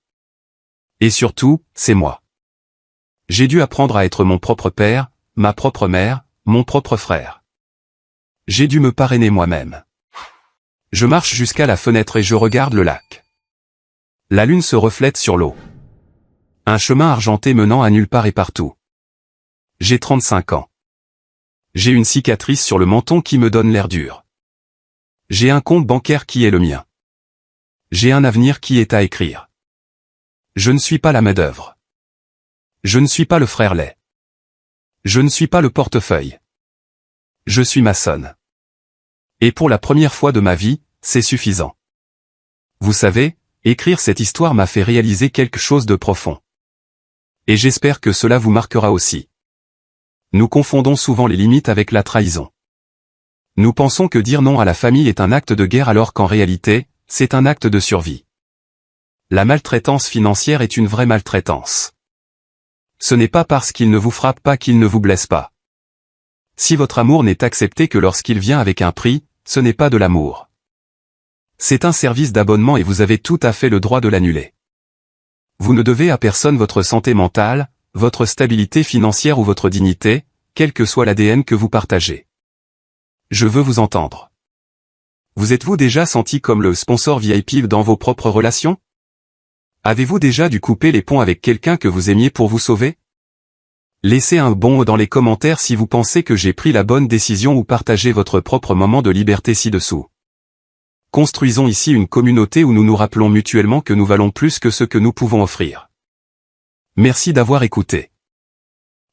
Et surtout, c'est moi. J'ai dû apprendre à être mon propre père, ma propre mère, mon propre frère. J'ai dû me parrainer moi-même. Je marche jusqu'à la fenêtre et je regarde le lac. La lune se reflète sur l'eau. Un chemin argenté menant à nulle part et partout. J'ai 35 ans. J'ai une cicatrice sur le menton qui me donne l'air dur. J'ai un compte bancaire qui est le mien. J'ai un avenir qui est à écrire. Je ne suis pas la main-d'œuvre. Je ne suis pas le frère laid. Je ne suis pas le portefeuille. Je suis maçonne. Et pour la première fois de ma vie, c'est suffisant. Vous savez, écrire cette histoire m'a fait réaliser quelque chose de profond. Et j'espère que cela vous marquera aussi. Nous confondons souvent les limites avec la trahison. Nous pensons que dire non à la famille est un acte de guerre alors qu'en réalité, c'est un acte de survie. La maltraitance financière est une vraie maltraitance. Ce n'est pas parce qu'il ne vous frappe pas qu'il ne vous blesse pas. Si votre amour n'est accepté que lorsqu'il vient avec un prix, ce n'est pas de l'amour. C'est un service d'abonnement et vous avez tout à fait le droit de l'annuler. Vous ne devez à personne votre santé mentale, votre stabilité financière ou votre dignité, quel que soit l'ADN que vous partagez. Je veux vous entendre. Vous êtes-vous déjà senti comme le sponsor VIP dans vos propres relations? Avez-vous déjà dû couper les ponts avec quelqu'un que vous aimiez pour vous sauver? Laissez un bon dans les commentaires si vous pensez que j'ai pris la bonne décision ou partagez votre propre moment de liberté ci-dessous. Construisons ici une communauté où nous nous rappelons mutuellement que nous valons plus que ce que nous pouvons offrir. Merci d'avoir écouté.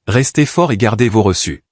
Restez forts et gardez vos reçus.